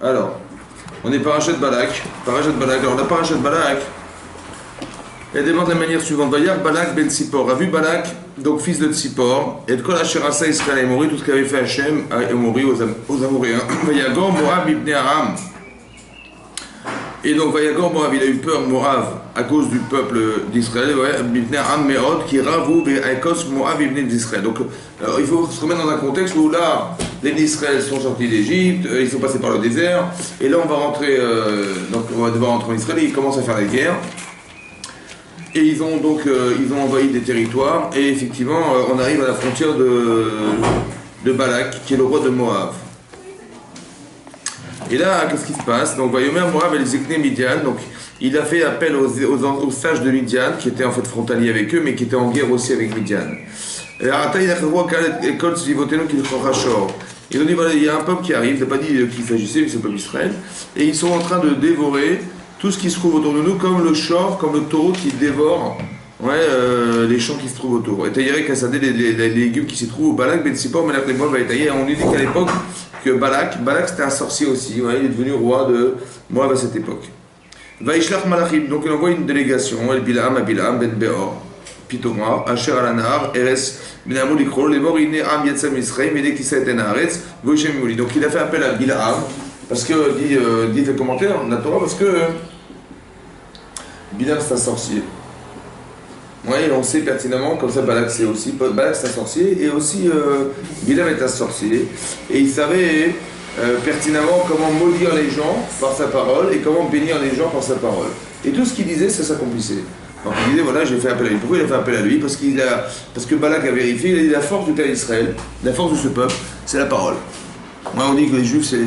Alors, on est parachat Balak. Alors la parachat Balak, elle démarre de la manière suivante. Vayar Balak ben Tzipor. A vu Balak, donc fils de Tzipor, et de Kol Asher Asa Israël et Emori, tout ce qu'avait fait Hachem à Emori aux Amoréens. Vayagor Moab ibn Aram. Et donc Vayagor Moab, il a eu peur Moab à cause du peuple d'Israël, ibn Aram Meod, qui ravou Ve'akos Moab ibn d'Israël. Donc il faut se remettre dans un contexte où là, les d'Israël sont sortis d'Égypte, ils sont passés par le désert, et là on va rentrer, donc on va devoir rentrer en Israël, et ils commencent à faire la guerre. Et ils ont donc ils ont envahi des territoires, et effectivement on arrive à la frontière de Balak, qui est le roi de Moab. Et là, qu'est-ce qui se passe? Donc, Vayomer Moab el Zikne Midian, donc il a fait appel aux sages de Midian, qui étaient en fait frontaliers avec eux, mais qui étaient en guerre aussi avec Midian. Ils ont dit, voilà, il y a un peuple qui arrive, il n'a pas dit qu'il s'agissait, mais c'est le peuple d'Israël, et ils sont en train de dévorer tout ce qui se trouve autour de nous, comme le shor, comme le taureau qui dévore les champs qui se trouvent autour. Et Taïrek a sadé les légumes qui s'y trouvent, Balak Ben Sipor, mais la Moab va étayer. On nous dit qu'à l'époque, que Balak c'était un sorcier aussi, il est devenu roi de Moab à cette époque. Vaishlach Malachim, donc il envoie une délégation, El Bilam, Abilam, Ben Beor, Pitoma, Asher Alanar, Eres, Benamou Likro, les morts, il Am Yatsam Israël, Médek Tissa et Enaretz, Voshem Mouli. Donc il a fait appel à Bilam, parce que, dit le commentaire, la Torah, parce que Bilam c'est un sorcier. Oui, on sait pertinemment, comme ça Balak c'est aussi, Balak c'est un sorcier, et aussi Bilam est un sorcier, et il savait pertinemment comment maudire les gens par sa parole, et comment bénir les gens par sa parole. Et tout ce qu'il disait, ça s'accomplissait. Donc il disait, voilà, j'ai fait appel à lui. Pourquoi il a fait appel à lui? Parce que Balak a vérifié, il a dit, la force du père d'Israël, la force de ce peuple, c'est la parole. Moi on dit que les Juifs, c'est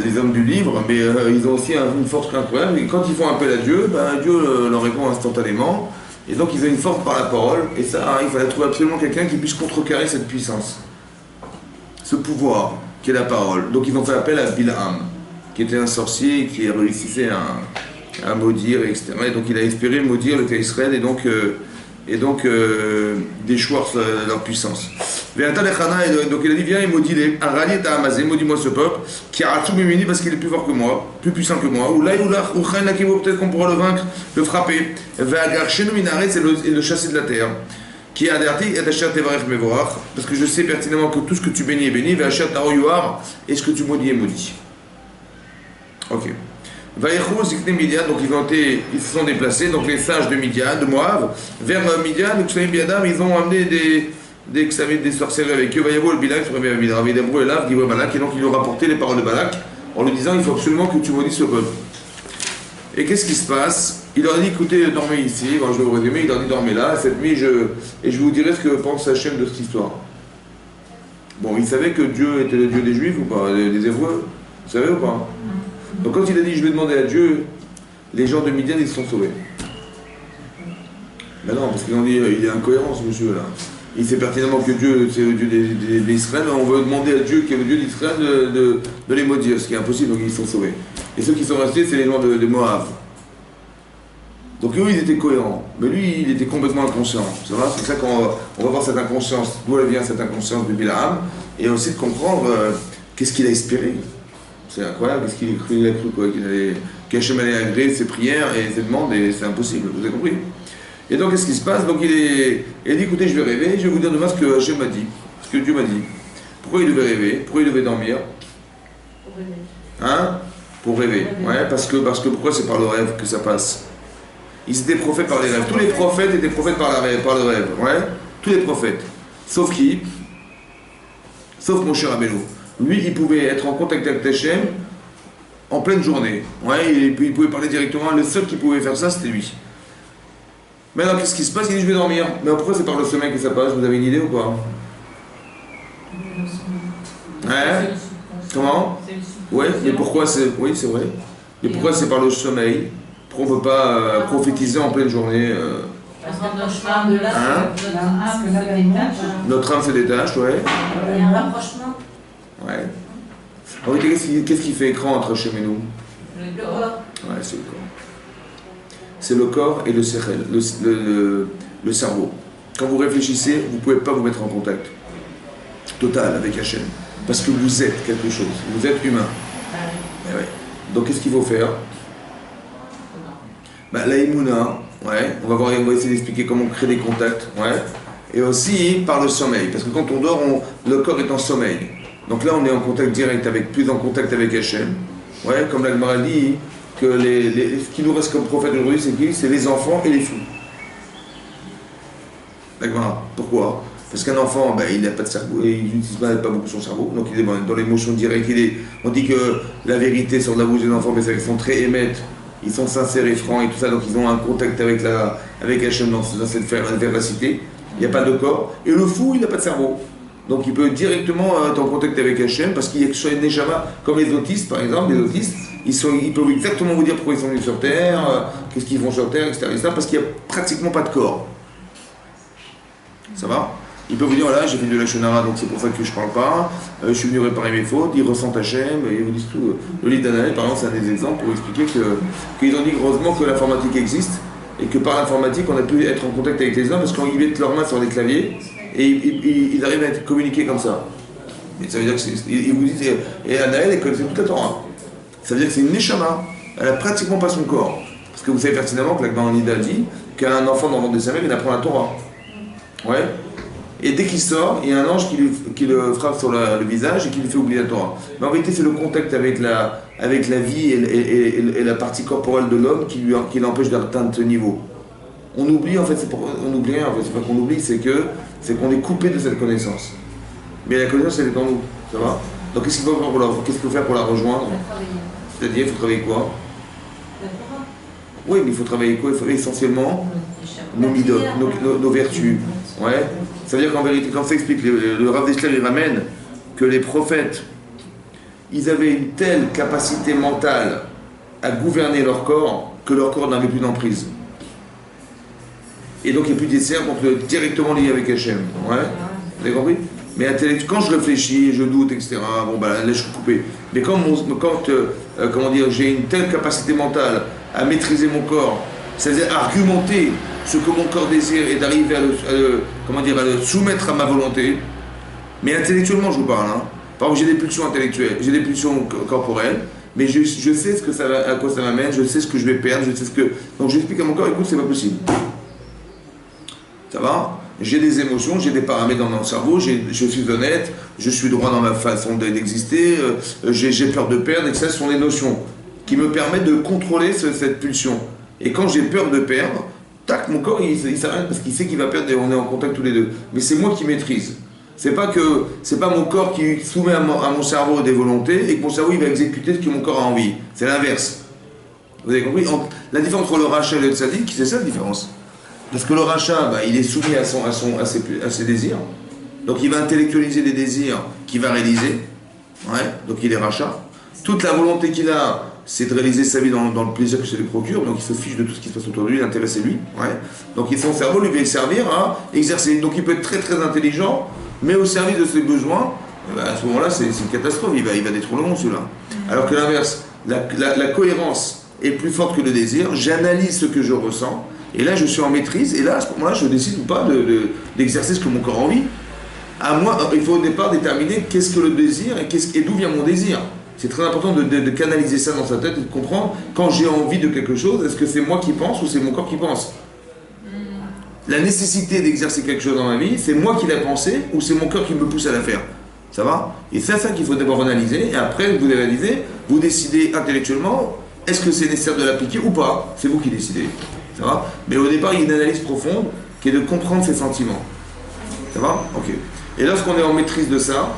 les hommes du livre, mais ils ont aussi une force incroyable, et quand ils font appel à Dieu, Dieu leur répond instantanément, et donc ils ont une force par la parole, et ça, il fallait trouver absolument quelqu'un qui puisse contrecarrer cette puissance, ce pouvoir qui est la parole. Donc ils ont fait appel à Bilam, qui était un sorcier qui réussissait à maudire, etc. Et donc il a espéré maudire le cas d'Israël, et donc déchoir leur puissance. Donc il a dit, viens et maudis les Arali et Amazé, maudis-moi ce peuple, qui a ratou Mimini parce qu'il est plus fort que moi, plus puissant que moi, ou là, peut-être qu'on pourra le vaincre, le frapper, et le chasser de la terre, qui a alerté et d'achat tevarech mevorach, parce que je sais pertinemment que tout ce que tu bénis est béni, et ce que tu maudis est maudit. Ok. Donc ils se sont déplacés, donc les sages de Midian, de Moab, vers Midian, ils ont amené des sorcières avec eux. Vayavo le Bilak, et donc ils lui ont rapporté les paroles de Balak en lui disant, il faut absolument que tu maudisses ce peuple. Et qu'est-ce qui se passe? Il leur a dit, écoutez, dormez ici, je vais vous résumer, il leur a dit, dormez là, cette nuit, et je vous dirai ce que pense Hachem de cette histoire. Bon, il savait que Dieu était le Dieu des Juifs ou pas, des Hébreux, vous savez ou pas? Donc quand il a dit, je vais demander à Dieu, les gens de Midian, ils se sont sauvés. Ben non, parce qu'ils ont dit, il est incohérent ce monsieur-là. Il sait pertinemment que Dieu, c'est le Dieu d'Israël, on veut demander à Dieu, qui est le Dieu d'Israël, de les maudire, ce qui est impossible, donc ils sont sauvés. Et ceux qui sont restés, c'est les gens de Moab. Donc eux, ils étaient cohérents, mais lui, il était complètement inconscient. C'est vrai, c'est ça qu'on va voir cette inconscience, d'où elle vient cette inconscience de Bilam, et aussi de comprendre qu'est-ce qu'il a espéré. C'est incroyable, qu'est-ce qu'il a cru, quoi, qu'Hachem allait agréer ses prières et ses demandes, et c'est impossible, vous avez compris? Et donc, qu'est-ce qui se passe? Donc, il dit, écoutez, je vais rêver, je vais vous dire demain ce que Hachem m'a dit, ce que Dieu m'a dit. Pourquoi il devait rêver? Pourquoi il devait dormir? Pour rêver. Hein? Pour rêver. Ouais, parce que pourquoi c'est par le rêve que ça passe? Ils étaient prophètes par les rêves. Tous les prophètes étaient prophètes par le rêve. Ouais? Tous les prophètes. Sauf qui? Sauf Moshe Rabbeinu. Lui, il pouvait être en contact avec Hachem en pleine journée. Ouais, il pouvait parler directement. Le seul qui pouvait faire ça, c'était lui. Maintenant, qu'est-ce qui se passe? Il dit, je vais dormir. Mais pourquoi c'est par le sommeil que ça passe? Vous avez une idée ou pas? Hein? Comment? Ouais, mais pourquoi c'est... Oui, c'est vrai. Mais pourquoi c'est par le sommeil? Pourquoi on ne peut pas prophétiser en pleine journée Parce que notre âme de là, notre âme se détache, ouais. Il y a un rapprochement. Ouais. Alors, qu'est-ce qui fait écran entre Hachem et nous? Le corps. Ouais, c'est le corps. C'est le corps et le sechel, le cerveau. Quand vous réfléchissez, vous ne pouvez pas vous mettre en contact. total avec Hachem. Parce que vous êtes quelque chose, vous êtes humain. Eh ouais. Donc qu'est-ce qu'il faut faire? La Emouna, ouais, on va essayer d'expliquer comment on crée des contacts, ouais. Et aussi par le sommeil, parce que quand on dort, le corps est en sommeil. Donc là, on est en contact direct plus en contact avec Hachem. Ouais, comme la Gemara dit, que ce qui nous reste comme prophète aujourd'hui, c'est qui? C'est les enfants et les fous. La Gemara, pourquoi? Parce qu'un enfant, il n'a pas de cerveau, et il n'utilise pas beaucoup son cerveau, donc il est dans l'émotion directe. On dit que la vérité sur la bouche des enfants, mais c'est qu'ils sont très émettes, ils sont sincères et francs et tout ça, donc ils ont un contact avec Hachem dans cette véracité. Il n'y a pas de corps. Et le fou, il n'a pas de cerveau. Donc il peut directement être en contact avec Hachem parce qu'il y a quelque chose de Neshama, comme les autistes par exemple. Les autistes, ils peuvent exactement vous dire pourquoi ils sont venus sur Terre, qu'est-ce qu'ils font sur Terre, etc. parce qu'il n'y a pratiquement pas de corps. Ça va? Ils peuvent vous dire, voilà, j'ai fait de la Shonara, donc c'est pour ça que je ne parle pas, je suis venu réparer mes fautes, ils ressentent Hachem, et ils vous disent tout. Le livre d'Anaël, par exemple, c'est un des exemples pour expliquer qu'ils ont dit heureusement que l'informatique existe, et que par l'informatique, on a pu être en contact avec les hommes, parce qu'ils mettent leurs mains sur les claviers, et ils arrivent à être communiqués comme ça. Et ça veut dire que ils vous disent, et Anaël, elle connaissait toute la Torah. Ça veut dire que c'est une Neshama, elle n'a pratiquement pas son corps. Parce que vous savez pertinemment que la Gemara Nida dit qu'un enfant dans le ventre de sa mère, il apprend la Torah. Ouais. Et dès qu'il sort, il y a un ange qui le frappe sur le visage et qui lui fait oublier la Torah. Mais en vérité, c'est le contact avec la vie et la partie corporelle de l'homme qui l'empêche d'atteindre ce niveau. On oublie, en fait, on oublie rien, en fait, c'est pas qu'on oublie, c'est qu'on est coupé de cette connaissance. Mais la connaissance, elle est en nous, ça va? Donc qu'est-ce qu'il faut faire pour la rejoindre? C'est-à-dire, il faut travailler quoi? Oui, mais il faut travailler quoi? Il faut essentiellement nos midot, nos vertus. Ouais. Ça veut dire qu'en vérité, quand ça explique, le Rav Dessler, il ramène que les prophètes, ils avaient une telle capacité mentale à gouverner leur corps que leur corps n'avait plus d'emprise. Et donc il n'y a plus d'essai, donc directement lié avec Hachem. Ouais. Vous avez compris? Mais quand je réfléchis, je doute, etc., là je suis coupé. Mais quand j'ai une telle capacité mentale à maîtriser mon corps, c'est-à-dire argumenter ce que mon corps désire et d'arriver à le soumettre à ma volonté, mais intellectuellement je vous parle. Hein. Par exemple, j'ai des pulsions intellectuelles, j'ai des pulsions corporelles, mais je sais à quoi ça m'amène, je sais ce que je vais perdre, je sais donc j'explique à mon corps, écoute, c'est pas possible. Ça va? J'ai des émotions, j'ai des paramètres dans mon cerveau, je suis honnête, je suis droit dans ma façon d'exister, j'ai peur de perdre, et ça, ce sont des notions qui me permettent de contrôler cette pulsion. Et quand j'ai peur de perdre, tac, mon corps il s'arrête parce qu'il sait qu'il va perdre et on est en contact tous les deux. Mais c'est moi qui maîtrise. C'est pas mon corps qui soumet à mon cerveau des volontés et que mon cerveau il va exécuter ce que mon corps a envie. C'est l'inverse. Vous avez compris? La différence entre le rachat et le tzaddik, c'est ça la différence. Parce que le rachat, il est soumis à ses désirs. Donc il va intellectualiser des désirs qu'il va réaliser. Ouais, donc il est rachat. Toute la volonté qu'il a, c'est de réaliser sa vie dans le plaisir que ça lui procure, donc il se fiche de tout ce qui se passe autour de lui, l'intérêt c'est lui. Ouais. Donc son cerveau lui va le servir à exercer. Donc il peut être très très intelligent, mais au service de ses besoins, à ce moment-là c'est une catastrophe, il va détruire le monde celui-là. Alors que l'inverse, la cohérence est plus forte que le désir, j'analyse ce que je ressens, et là je suis en maîtrise, et là à ce moment-là je décide ou pas d'exercer ce que mon corps a envie. À moi, il faut au départ déterminer qu'est-ce que le désir et d'où vient mon désir. C'est très important de canaliser ça dans sa tête et de comprendre quand j'ai envie de quelque chose, est-ce que c'est moi qui pense ou c'est mon corps qui pense? La nécessité d'exercer quelque chose dans ma vie, c'est moi qui l'ai pensé ou c'est mon corps qui me pousse à la faire? Ça va? Et c'est ça qu'il faut d'abord analyser et après vous analysez, vous décidez intellectuellement est-ce que c'est nécessaire de l'appliquer ou pas? C'est vous qui décidez. Ça va? Mais au départ, il y a une analyse profonde qui est de comprendre ses sentiments. Ça va? Ok. Et lorsqu'on est en maîtrise de ça,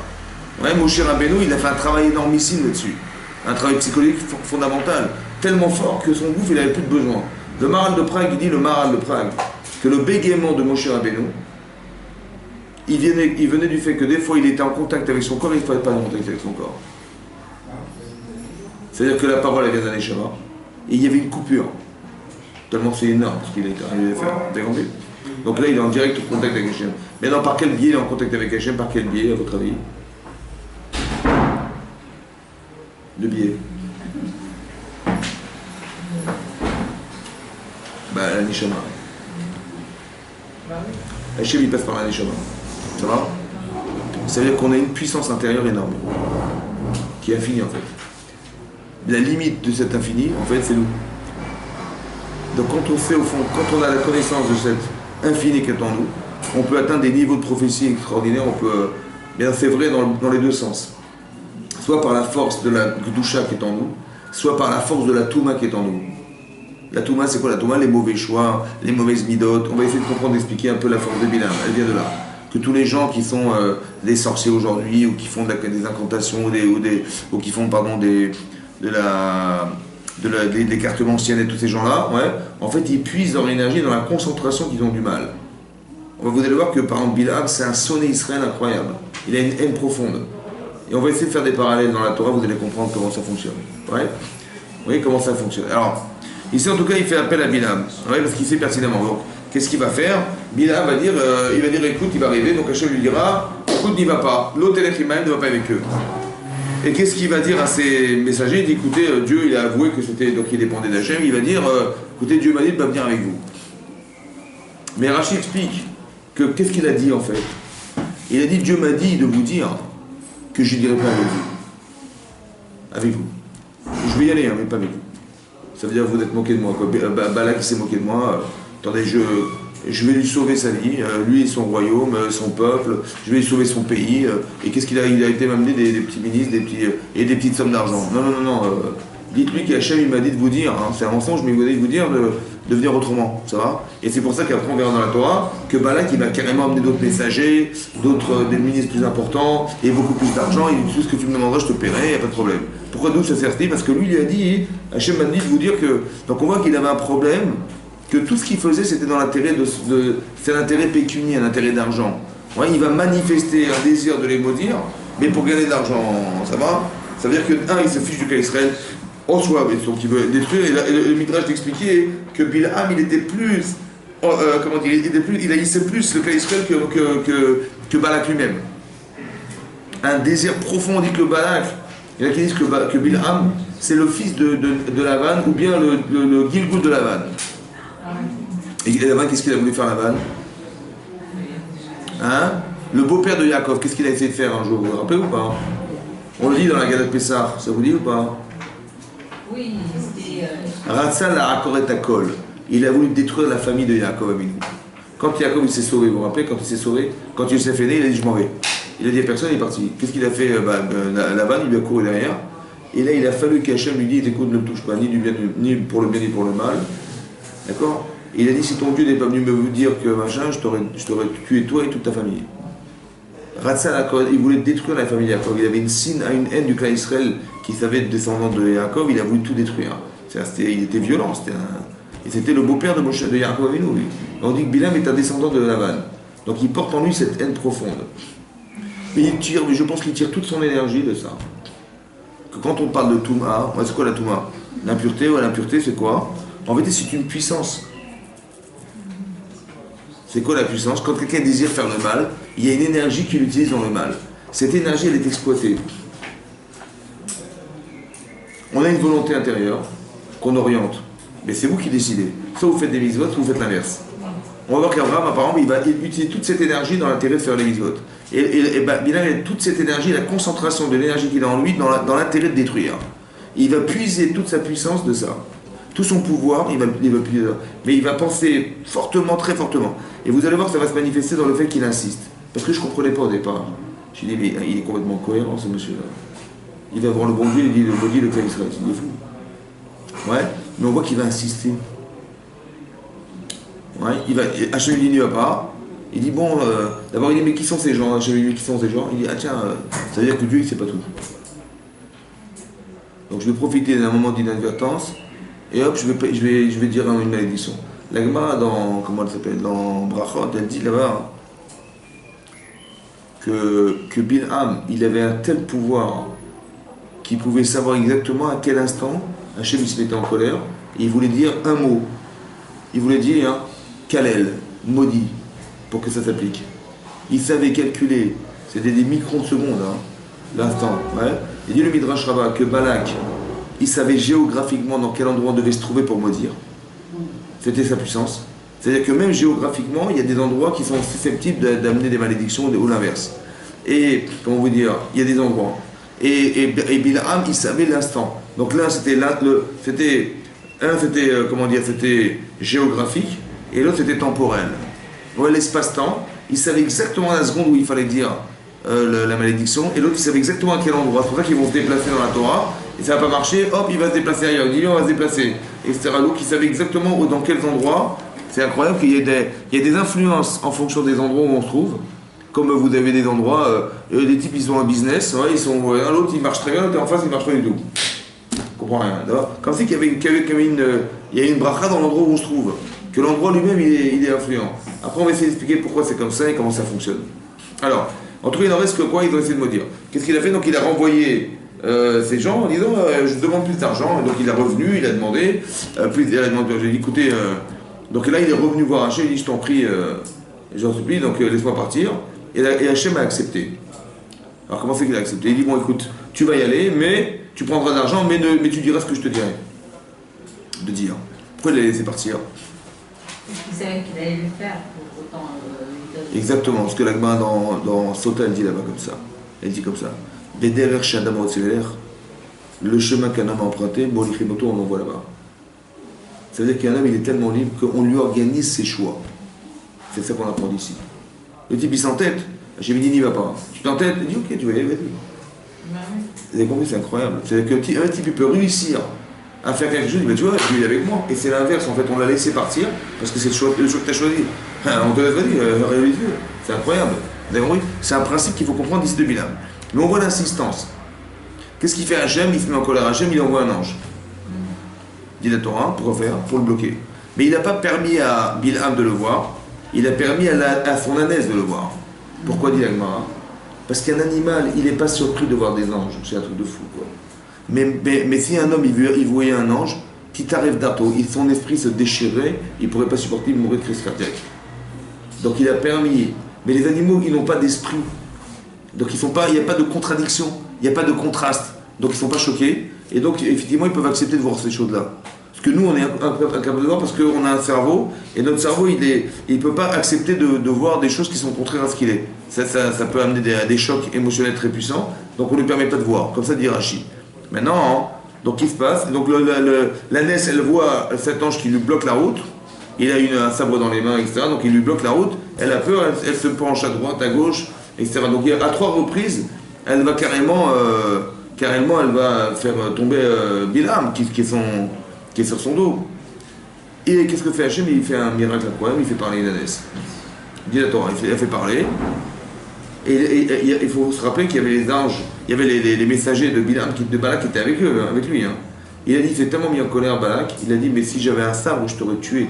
ouais, Moshe Rabbeinu, il a fait un travail énormissime là-dessus. Un travail psychologique fondamental, tellement fort que son gouffre, il n'avait plus de besoin. Le Maharal de Prague, il dit, le Maharal de Prague, que le bégaiement de Moshe Rabbeinu, il venait du fait que des fois, il était en contact avec son corps et il ne fallait pas en contact avec son corps. C'est-à-dire que la parole, elle vient d'un Neshama, et il y avait une coupure. Tellement c'est énorme ce qu'il est arrivé à faire. Vous avez compris? Donc là, il est en direct contact avec Hachem. Maintenant, par quel biais il est en contact avec Hachem? Par quel biais, à votre avis? Le biais. La Neshama. Hachem, il passe par la Neshama. Ça va? Ça veut dire qu'on a une puissance intérieure énorme, qui est infinie en fait. La limite de cet infini, en fait, c'est nous. Donc quand on sait au fond, quand on a la connaissance de cet infini qui est en nous, on peut atteindre des niveaux de prophétie extraordinaires, on peut... Bien, c'est vrai dans les deux sens. Soit par la force de la Gdusha qui est en nous, soit par la force de la Touma qui est en nous. La Touma, c'est quoi la Touma? Les mauvais choix, les mauvaises midotes. On va essayer de comprendre, d'expliquer un peu la force de Bilam. Elle vient de là. Que tous les gens qui sont des sorciers aujourd'hui, ou qui font des incantations, ou qui font des cartomanciennes et tous ces gens-là, ouais, en fait, ils puisent leur énergie dans la concentration qu'ils ont du mal. Vous allez voir que, par exemple, Bilam, c'est un sonné Israël incroyable. Il a une haine profonde. Et on va essayer de faire des parallèles dans la Torah, vous allez comprendre comment ça fonctionne. Ouais. Vous voyez comment ça fonctionne. Alors, ici, en tout cas, il fait appel à Bilam, ouais, parce qu'il sait pertinemment. Donc, qu'est-ce qu'il va faire? Bilam va dire, écoute, il va arriver, donc Hachem lui dira, écoute, n'y va pas. L'autre Imaïm ne va pas avec eux. Et qu'est-ce qu'il va dire à ses messagers? Il dit, écoutez, Dieu, il a avoué que c'était, donc il dépendait d'Hachem, il va dire, écoutez, Dieu m'a dit de venir avec vous. Mais Rachid explique que, qu'est-ce qu'il a dit en fait? Il a dit, Dieu m'a dit de vous dire que je n'irai pas avec vous. Avec vous. Je vais y aller, hein, mais pas avec vous. Ça veut dire que vous êtes moqué de moi. Balak s'est moqué de moi. Attendez, je vais lui sauver sa vie, lui et son royaume, son peuple. Je vais lui sauver son pays. Et qu'est-ce qu'il a? Il a été m'amener des petits ministres, et des petites sommes d'argent. Non. Dites-lui qu'Hachem il m'a dit de vous dire, hein, c'est un mensonge, mais il m'a dit de vous dire de venir autrement, ça va? Et c'est pour ça qu'après on verra dans la Torah que Balak il va carrément amener d'autres messagers, des ministres plus importants, et beaucoup plus d'argent, et tout ce que tu me demanderas je te paierai, il n'y a pas de problème. Pourquoi nous ça s'est resté? Parce que lui il a dit, Hachem m'a dit de vous dire que, donc on voit qu'il avait un problème, que tout ce qu'il faisait c'était dans l'intérêt c'est l'intérêt pécunier, l'intérêt d'argent. Ouais, il va manifester un désir de les maudire, mais pour gagner de l'argent, ça va? Ça veut dire que, il se fiche du cas Israël, en soi, donc il veut détruire, et le Midrash t'expliquait que Bilham, il était plus, il haïssait plus le cas Israël que Balak lui-même. Un désir profond, on dit que Balak, il y en a qui disent que Bilham, c'est le fils de Lavan, ou bien le Gilgoul de Lavan. Et Lavan, qu'est-ce qu'il a voulu faire Lavan? Hein? Le beau-père de Yaakov, qu'est-ce qu'il a essayé de faire un jour? Vous vous rappelez ou pas? On le dit dans la Galate Pessah, ça vous dit ou pas? Oui, c'était... Ratzal la Akoret Akol. Il a voulu détruire la famille de Yaakov Avinu. Quand Yaakov il s'est sauvé, vous vous rappelez, quand il s'est sauvé, quand Yosef est né, il a dit je m'en vais. Il a dit à personne, il est parti. Qu'est-ce qu'il a fait? Laban, il lui a couru derrière. Et là, il a fallu qu'Hachem lui dise écoute, ne me touche pas, ni pour le bien ni pour le mal. D'accord? Il a dit si ton Dieu n'est pas venu me dire que machin, je t'aurais tué toi et toute ta famille. Ratzal Akol, il voulait détruire la famille de Yaakov. Il avait une haine du clan Israël qui savait être descendant de Yaakov, il a voulu tout détruire. Il était violent, et c'était le beau-père de Yaakov Avinu, lui. On dit que Bilam est un descendant de Lavan. Donc il porte en lui cette haine profonde. Mais je pense qu'il tire toute son énergie de ça. Que quand on parle de Touma, c'est quoi la Touma? L'impureté, l'impureté c'est quoi? En fait c'est une puissance. C'est quoi la puissance? Quand quelqu'un désire faire le mal, il y a une énergie qu'il utilise dans le mal. Cette énergie, elle est exploitée. On a une volonté intérieure qu'on oriente. Mais c'est vous qui décidez. Soit vous faites des mitzvot, soit vous faites l'inverse. On va voir qu'Abraham, apparemment, il va utiliser toute cette énergie dans l'intérêt de faire les mitzvot. Et Bilham, il a toute cette énergie, la concentration de l'énergie qu'il a en lui dans l'intérêt de détruire. Il va puiser toute sa puissance de ça. Tout son pouvoir, il va puiser ça. Mais il va penser fortement, très fortement. Et vous allez voir que ça va se manifester dans le fait qu'il insiste. Parce que je ne comprenais pas au départ. Je me dis, mais il est complètement cohérent, ce monsieur-là. Il va voir le bon Dieu, il dit, le bon Dieu, le clan Israël, il est fou. Ouais, mais on voit qu'il va insister. Ouais, Hachem lui dit, il n'y va pas. Il dit, bon, d'abord il dit, mais qui sont ces gens? Hachem lui dit, qui sont ces gens? Il dit, tiens, ça veut dire que Dieu, il ne sait pas tout. Donc je vais profiter d'un moment d'inadvertance, et hop, je vais dire une malédiction. La Gemara, comment elle s'appelle? Dans Brachot, elle dit là-bas que Bilham, il avait un tel pouvoir qu'il pouvait savoir exactement à quel instant Hachem se mettait en colère, et il voulait dire un mot. Il voulait dire Kalel, maudit, pour que ça s'applique. Il savait calculer, c'était des microns de seconde, l'instant. Ouais. Il dit le Midrash Rabbah que Balak, il savait géographiquement dans quel endroit on devait se trouver pour maudire. C'était sa puissance. C'est-à-dire que même géographiquement, il y a des endroits qui sont susceptibles d'amener des malédictions ou l'inverse. Et, comment vous dire, il y a des endroits. Et Bilham, il savait l'instant. Donc l'un, c'était c'était géographique, et l'autre, c'était temporel. Ouais, l'espace-temps, il savait exactement la seconde où il fallait dire la malédiction, et l'autre, il savait exactement à quel endroit. C'est pour ça qu'ils vont se déplacer dans la Torah, et ça va pas marcher, hop, il va se déplacer ailleurs. Il dit, on va se déplacer, etc. Donc, il savait exactement dans quels endroits. C'est incroyable qu'il y ait des influences en fonction des endroits où on se trouve. Comme vous avez des endroits, des types, ils ont un business, ouais, l'autre, il marche très bien, l'autre, en face, il marche pas du tout. Je comprends rien. Comme si il y a une bracha dans l'endroit où on se trouve. Que l'endroit lui-même, il est influent. Après, on va essayer d'expliquer pourquoi c'est comme ça et comment ça fonctionne. Alors, en tout cas, il en reste que quoi, ils ont essayé de me dire. Qu'est-ce qu'il a fait? Donc, il a renvoyé ces gens en disant je demande plus d'argent. Donc, il est revenu, il a demandé j'ai dit écoutez, donc là, il est revenu voir Hachem, il dit je t'en prie, j'en supplie, donc laisse-moi partir. Et Hachem a accepté. Alors, comment c'est qu'il a accepté? Il dit bon, écoute, tu vas y aller, mais tu prendras de l'argent, mais tu diras ce que je te dirai de dire. Pourquoi il l'a laissé partir? Il savait qu'il allait le faire pour autant lui donner. Exactement, ce que l'Agma dans Sota, elle dit là-bas comme ça. Elle dit comme ça. Le chemin qu'un homme a emprunté, Molichimoto, on l'envoie là-bas. Ça veut dire qu'un homme, il est tellement libre qu'on lui organise ses choix. C'est ça qu'on apprend d'ici. Le type, il s'entête. J'ai dit, n'y va pas. Tu t'entêtes? Il dit, ok, tu vas y aller, vas-y. Vous avez compris, c'est incroyable. C'est-à-dire qu'un type, il peut réussir à faire quelque chose, il dit, tu vois, tu es avec moi. Et c'est l'inverse, en fait, on l'a laissé partir parce que c'est le choix que tu as choisi. On te laisse, vas-y, réalise. C'est incroyable. Vous avez compris? C'est un principe qu'il faut comprendre d'ici de Bilham. Mais on voit l'insistance. Qu'est-ce qu'il fait Hachem? Il se met en colère Hachem, il envoie un ange. Dit la Torah, pourquoi faire? Pour le bloquer. Mais il n'a pas permis à Bilham de le voir, il a permis à son ânesse de le voir. Pourquoi dit l'Agmara? Parce qu'un animal, il n'est pas surpris de voir des anges. C'est un truc de fou, quoi. Mais si un homme, il voyait un ange, qui t'arrive d'arto, son esprit se déchirait, il ne pourrait pas supporter, il mourrait de crise cardiaque. Donc il a permis. Mais les animaux, ils n'ont pas d'esprit. Donc il n'y a pas de contradiction, il n'y a pas de contraste. Donc ils ne sont pas choqués. Et donc effectivement, ils peuvent accepter de voir ces choses-là. Parce que nous, on est incapable de voir parce qu'on a un cerveau, et notre cerveau, il ne peut pas accepter de voir des choses qui sont contraires à ce qu'il est. Ça peut amener à des chocs émotionnels très puissants, donc on ne lui permet pas de voir. Comme ça dit Rashi. Maintenant, donc qu'est-ce qui se passe? Donc l'ânesse, elle voit cet ange qui lui bloque la route. Il a un sabre dans les mains, etc. Donc il lui bloque la route. Elle a peur, elle se penche à droite, à gauche, etc. Donc à 3 reprises, elle va carrément, elle va faire tomber Bilham, qui est sur son dos. Et qu'est-ce que fait Hachem? Il fait un miracle incroyable, il fait parler une ânesse. Dit la Torah, il fait parler. Et il faut se rappeler qu'il y avait les anges, il y avait les messagers de Bilham, de Balak qui étaient avec lui. Hein. Il a dit, il s'est tellement mis en colère Balak, il a dit, mais si j'avais un sabre, je t'aurais tué.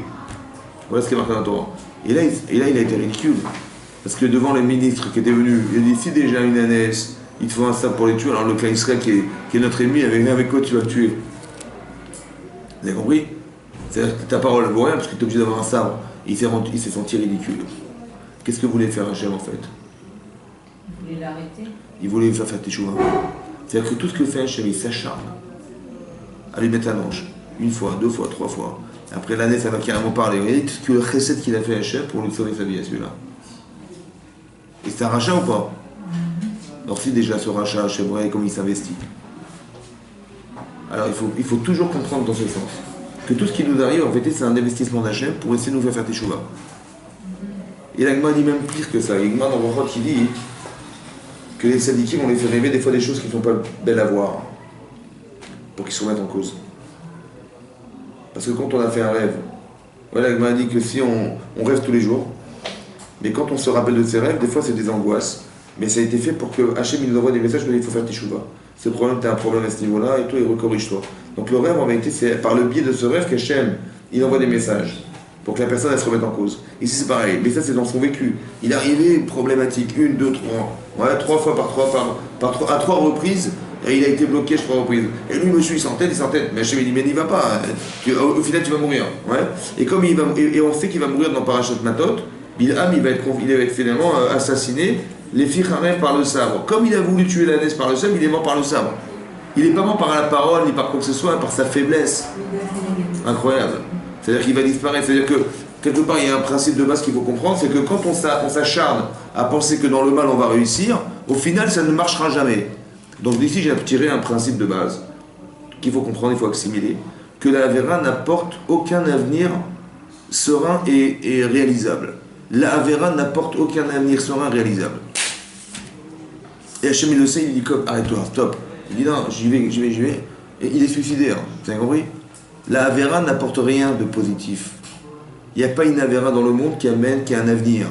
Voilà ce qui est marqué dans la Torah. Et là, il a été ridicule. Parce que devant les ministres qui étaient venus, il a dit, si déjà une ânesse, il te faut un sabre pour les tuer, alors le clan Israël qui est notre ennemi, avec quoi tu vas le tuer? Vous avez compris? C'est-à-dire que ta parole ne vaut rien parce que tu es obligé d'avoir un sabre. Il s'est senti ridicule. Qu'est-ce que voulait faire Hachem en fait? Il voulait l'arrêter. Il voulait faire teshuva. C'est-à-dire que tout ce que fait Hachem, il s'acharne à lui mettre un ange. 1 fois, 2 fois, 3 fois. Après l'année, ça va carrément parler. Vous voyez tout ce que le chesed qu'il a fait Hachem pour lui sauver sa vie à celui-là. Et c'est un rachat ou pas? Alors si déjà ce rachat, Hachem, vous voyez comme il s'investit. Alors il faut toujours comprendre dans ce sens que tout ce qui nous arrive en fait c'est un investissement d'Hachem pour essayer de nous faire teshuva. Et l'Agma dit même pire que ça. L'Agma dans Rochot qui dit que les sadikim on les fait rêver des fois des choses qui ne sont pas belles à voir pour qu'ils se remettent en cause. Parce que quand on a fait un rêve, voilà, l'Agma dit que si on rêve tous les jours, mais quand on se rappelle de ses rêves, des fois c'est des angoisses, mais ça a été fait pour que Hachem il nous envoie des messages où il faut faire teshuva. Ce problème, tu as un problème à ce niveau-là, et toi, il recorrige-toi. Donc le rêve, en réalité, c'est par le biais de ce rêve qu'Hachem, il envoie des messages pour que la personne, elle se remette en cause. Ici, c'est pareil, mais ça, c'est dans son vécu. Il est arrivé problématique, 1, 2, 3, ouais, 3 fois à 3 reprises, et il a été bloqué 3 reprises. Et lui, monsieur, il s'entête, mais Hachem, il dit, mais n'y va pas, au final, tu vas mourir. Ouais. Et comme et on sait qu'il va mourir dans Parashat Matot, Bilham, il va être finalement assassiné. Les filles par le sabre. Comme il a voulu tuer l'ânesse par le sabre, il est mort par le sabre. Il n'est pas mort par la parole, ni par quoi que ce soit, par sa faiblesse. Incroyable. C'est-à-dire qu'il va disparaître. C'est-à-dire que, quelque part, il y a un principe de base qu'il faut comprendre, c'est que quand on s'acharne à penser que dans le mal, on va réussir, au final, ça ne marchera jamais. Donc d'ici, j'ai tiré un principe de base qu'il faut comprendre, il faut assimiler, que la Avera n'apporte aucun avenir serein et réalisable. La Avera n'apporte aucun avenir serein et réalisable. Et Hachem, il le sait, il dit comme, arrête-toi, stop. Il dit non, j'y vais. Et il est suicidaire, vous avez compris? La Avera n'apporte rien de positif. Il n'y a pas une Avera dans le monde qui a un avenir.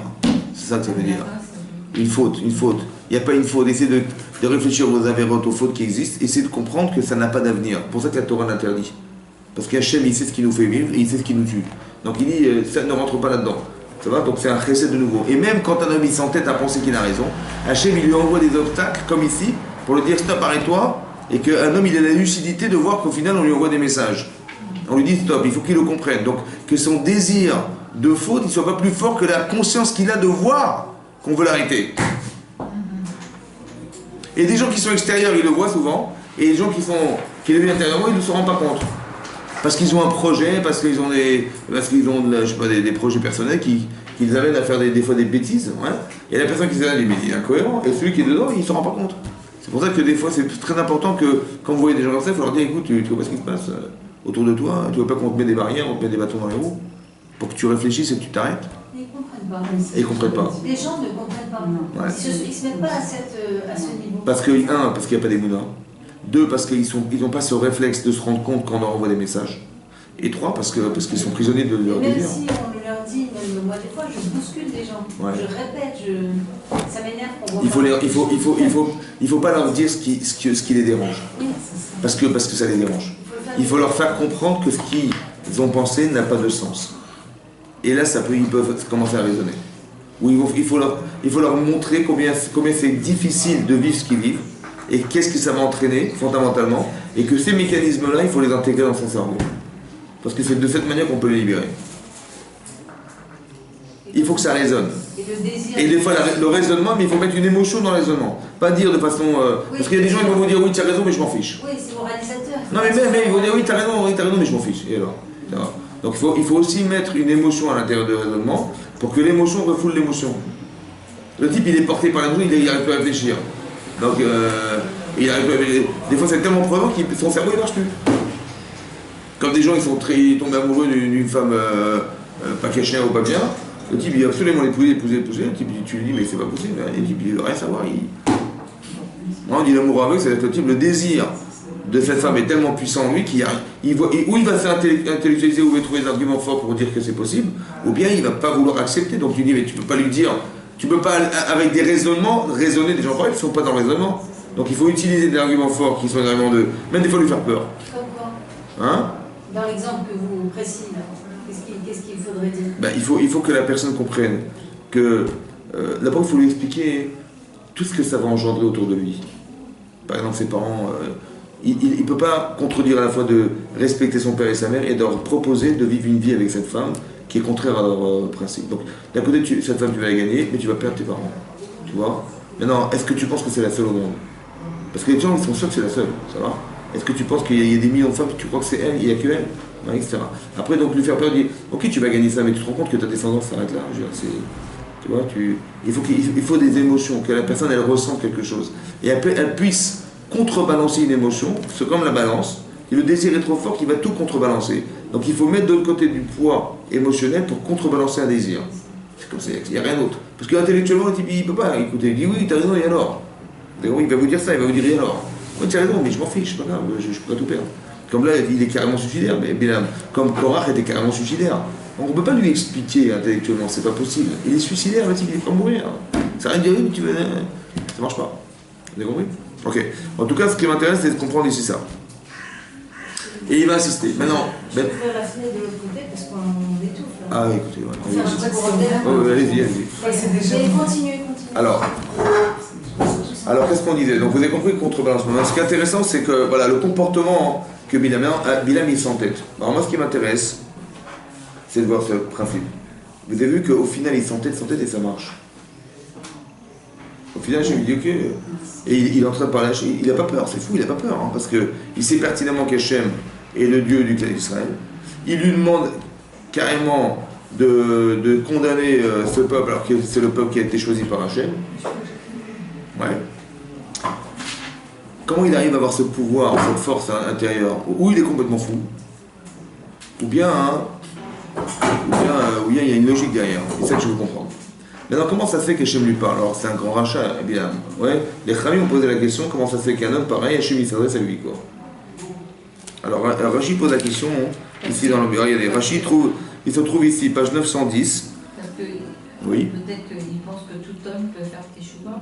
C'est ça que ça veut dire. Une faute. Il n'y a pas une faute. Essayez de réfléchir aux Averotes, aux fautes qui existent. Essayez de comprendre que ça n'a pas d'avenir. C'est pour ça que la Torah l'interdit. Parce qu'Hachem, il sait ce qui nous fait vivre et il sait ce qui nous tue. Donc il dit, ça ne rentre pas là-dedans. Ça va? Donc c'est un chesed de nouveau. Et même quand un homme il s'entête à penser qu'il a raison, Hachem, il lui envoie des obstacles, comme ici, pour lui dire stop, arrête-toi. Et qu'un homme, il a la lucidité de voir qu'au final, on lui envoie des messages. On lui dit stop, il faut qu'il le comprenne. Donc que son désir de faute, il ne soit pas plus fort que la conscience qu'il a de voir qu'on veut l'arrêter. Et des gens qui sont extérieurs, ils le voient souvent, et les gens qui le vivent intérieurement, ils ne se rendent pas compte. Parce qu'ils ont un projet, parce qu'ils ont des projets personnels qu'ils amènent à faire des fois des bêtises. Ouais. Et la personne qui s'est dit, mais il est incohérent, et celui qui est dedans, il ne se rend pas compte. C'est pour ça que des fois, c'est très important que quand vous voyez des gens comme ça, il faut leur dire, écoute, tu vois pas ce qui se passe autour de toi, tu veux pas qu'on te mette des barrières, on te mette des bâtons dans les roues, pour que tu réfléchisses et que tu t'arrêtes. Ils ne comprennent pas. Et ils ne comprennent pas. Les gens ne comprennent pas. Ouais. Ils ne se mettent pas à ce niveau. Parce qu'il n'y a pas d'émouna. 2, parce qu'ils n'ont pas ce réflexe de se rendre compte quand on leur envoie des messages. Et 3, parce qu'ils sont prisonniers de leur désir. Même si on leur dit, même moi des fois je bouscule des gens, ouais. Je répète, ça m'énerve. Il faut pas leur dire ce qui les dérange. Oui, parce que ça les dérange. Il faut leur faire comprendre que ce qu'ils ont pensé n'a pas de sens. Et là, ils peuvent commencer à raisonner. Ou il faut leur montrer combien c'est difficile de vivre ce qu'ils vivent et qu'est-ce que ça va entraîner fondamentalement, et que ces mécanismes-là, il faut les intégrer dans son cerveau. Parce que c'est de cette manière qu'on peut les libérer. Il faut que ça résonne. Et des fois, le raisonnement, mais il faut mettre une émotion dans le raisonnement. Pas dire de façon... parce qu'il y a des gens qui vont vous dire oui, tu as raison, mais je m'en fiche. Oui, c'est moralisateur. Non, mais même, ils vont dire oui, tu as raison, mais je m'en fiche. Et alors, donc il faut aussi mettre une émotion à l'intérieur du raisonnement pour que l'émotion refoule l'émotion. Le type, il est porté par l'émotion, il n'arrive pas à réfléchir. Donc, des fois, c'est tellement prenant que son cerveau, il ne marche plus. Comme des gens ils tombent amoureux d'une femme pas cachée ou pas bien, le type il veut absolument l'épouser, le type tu lui dis mais c'est pas possible, et le type il veut rien savoir. On dit l'amour aveugle, c'est le type, le désir de cette femme est tellement puissant en lui qu'il voit, où il va s'intellectualiser, où il va trouver des arguments forts pour dire que c'est possible, ou bien il va pas vouloir accepter. Donc tu dis mais tu peux pas lui dire, tu peux pas avec des raisonnements raisonner des gens pareils qui sont pas dans le raisonnement. Donc il faut utiliser des arguments forts qui sont des arguments même des fois lui faire peur. Hein? Dans l'exemple que vous précisez, qu'est-ce qu'il faudrait dire? Il faut que la personne comprenne que d'abord il faut lui expliquer tout ce que ça va engendrer autour de lui. Par exemple, ses parents, il ne peut pas contredire à la fois de respecter son père et sa mère et de leur proposer de vivre une vie avec cette femme qui est contraire à leurs principes. Donc d'un côté, cette femme tu vas la gagner, mais tu vas perdre tes parents. Tu vois? Maintenant, est-ce que tu penses que c'est la seule au monde? Parce que les gens ils sont sûrs que c'est la seule, ça va? Est-ce que tu penses qu'il y a des millions de femmes, tu crois que c'est elle, il n'y a que elle, ouais, etc. Après, donc, lui faire peur, dire, ok, tu vas gagner ça, mais tu te rends compte que ta descendance s'arrête là. Tu vois, il faut des émotions, que la personne, elle ressent quelque chose. Et elle puisse contrebalancer une émotion, c'est comme la balance, et le désir est trop fort qu'il va tout contrebalancer. Donc, il faut mettre de l'autre côté du poids émotionnel pour contrebalancer un désir. C'est comme ça, il n'y a rien d'autre. Parce qu'intellectuellement, le type, il ne peut pas écouter. Il dit, oui, tu as raison, et alors? Il va vous dire ça, il va vous dire, et alors? Oui, tu as raison, mais je m'en fiche, c'est pas grave, je pourrais tout perdre. Comme là, il est carrément suicidaire, mais Bilam, comme Korach était carrément suicidaire. Donc on ne peut pas lui expliquer intellectuellement, c'est pas possible. Il est suicidaire, le type, il est pas mourir. Ça rien de dire, oui, mais tu veux. Ça marche pas. Vous avez compris? Ok. En tout cas, ce qui m'intéresse, c'est de comprendre ici ça. Et il va insister. Maintenant. Je vais ouvrir la fenêtre de l'autre côté parce qu'on étouffe. Ah, écoutez, ouais. Allez-y. Continuez. Alors, qu'est-ce qu'on disait? Donc, vous avez compris le contrebalancement. Ce qui est intéressant, c'est que voilà, le comportement que Bilam il s'entête. Alors, moi, ce qui m'intéresse, c'est de voir ce principe. Vous avez vu qu'au final, il s'entête et ça marche. Au final, je me dis, ok. Et il est en train de parler, il n'a pas peur, c'est fou, il n'a pas peur. Hein, parce qu'il sait pertinemment qu'Hachem est le Dieu du clan d'Israël. Il lui demande carrément de condamner ce peuple, alors que c'est le peuple qui a été choisi par Hachem. Ouais. comment il arrive à avoir ce pouvoir, cette force intérieure? Ou il est complètement fou, ou bien il y a une logique derrière. C'est ça que je veux comprendre. Maintenant, comment ça se fait qu'Hachem lui parle? Alors, c'est un grand rachat, évidemment. Ouais. Les Khamim ont posé la question, comment ça se fait qu'un homme pareil, Hachem il s'adresse à lui, quoi. Alors, Rashi pose la question, ici dans le bureau, regardez, Rashi il se trouve ici, page 910. Parce que oui. Peut-être qu'il pense que tout homme peut faire teshuva.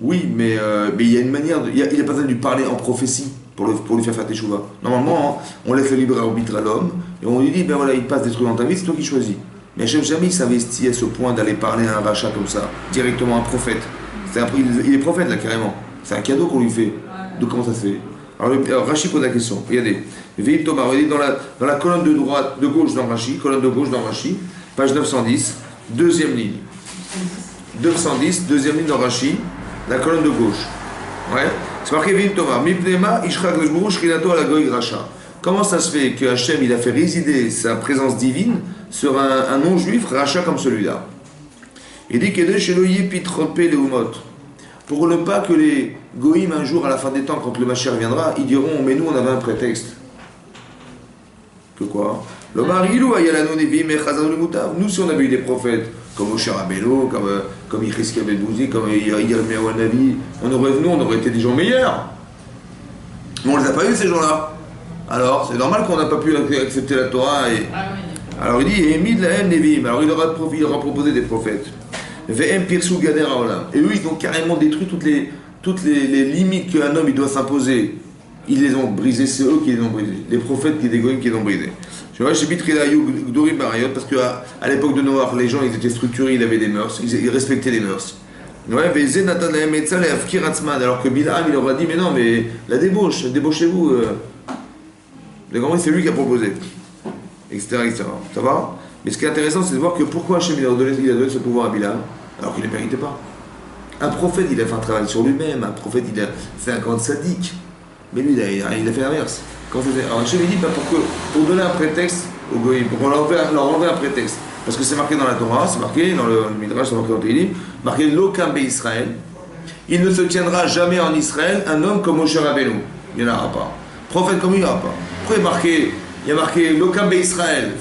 Oui, mais il y a une manière, il n'a pas besoin de lui parler en prophétie pour lui faire teshuva. Normalement, on laisse le libre arbitre à l'homme, et on lui dit, ben voilà, il passe des trucs dans ta vie, c'est toi qui choisis. Mais Hachem jamais il s'investit à ce point d'aller parler à un rachat comme ça, directement à un prophète. Il est prophète là carrément. C'est un cadeau qu'on lui fait. Donc comment ça se fait? Alors Rashi pose la question. Regardez. Veil Thomas, regardez dans la colonne de droite, de gauche dans Rashi, colonne de gauche dans Rashi, page 910, deuxième ligne. 910, deuxième ligne dans Rashi, la colonne de gauche. Ouais. C'est marqué Veil Thomas. Mipnema Ishrak Lejbourou Shrinato à la Goy Racha. Comment ça se fait que Hachem il a fait résider sa présence divine sur un non-juif rachat comme celui-là? Il dit que chez le Yépit trompé les Umot. Pour ne pas que les Goïm un jour à la fin des temps, quand le Mashiach viendra, ils diront mais nous on avait un prétexte. Que quoi? Le Marilou Ayalano Nevi Mechazan le Moutav. Nous si on avait eu des prophètes comme Moshe Rabbeinu, comme Yecheskel Ben Bouzi, comme Yirmiyahu Hanavi, on aurait été des gens meilleurs. Mais on les a pas eu ces gens-là. Alors, c'est normal qu'on n'a pas pu accepter la Torah. Alors il dit, Emid Lahem Nevim. Alors il aura proposé des prophètes. V'em Pirsou Gader Haolam. Et eux, ils ont carrément détruit toutes les limites qu'un homme il doit s'imposer. Ils les ont brisées, c'est eux qui les ont brisées. Les prophètes qui les qui les ont brisées. Je vois, chez Bitrilayou Gdori Barayot, parce qu'à l'époque de Noach, les gens ils étaient structurés, ils avaient des mœurs, ils respectaient les mœurs. Ouais, alors que Bilam il leur a dit, mais non, mais la débauche, débauchez-vous. C'est lui qui a proposé, etc., etc. Ça va? Mais ce qui est intéressant, c'est de voir que pourquoi Hachem il a donné ce pouvoir à Bilam, alors qu'il ne le méritait pas. Un prophète, il a fait un travail sur lui-même, un prophète, il a fait un grand sadique. Mais lui, il a fait l'inverse. Alors Hachem il dit, pour donner un prétexte aux Goïm, pour leur enlever un prétexte. Parce que c'est marqué dans la Torah, c'est marqué dans le Midrash, c'est marqué dans le Télim, marqué Lokam Israël. Il ne se tiendra jamais en Israël un homme comme Moshe Rabbeinu. Il n'y en aura pas. Prophète comme il n'y aura pas. Pourquoi il y a marqué Lokam Israël?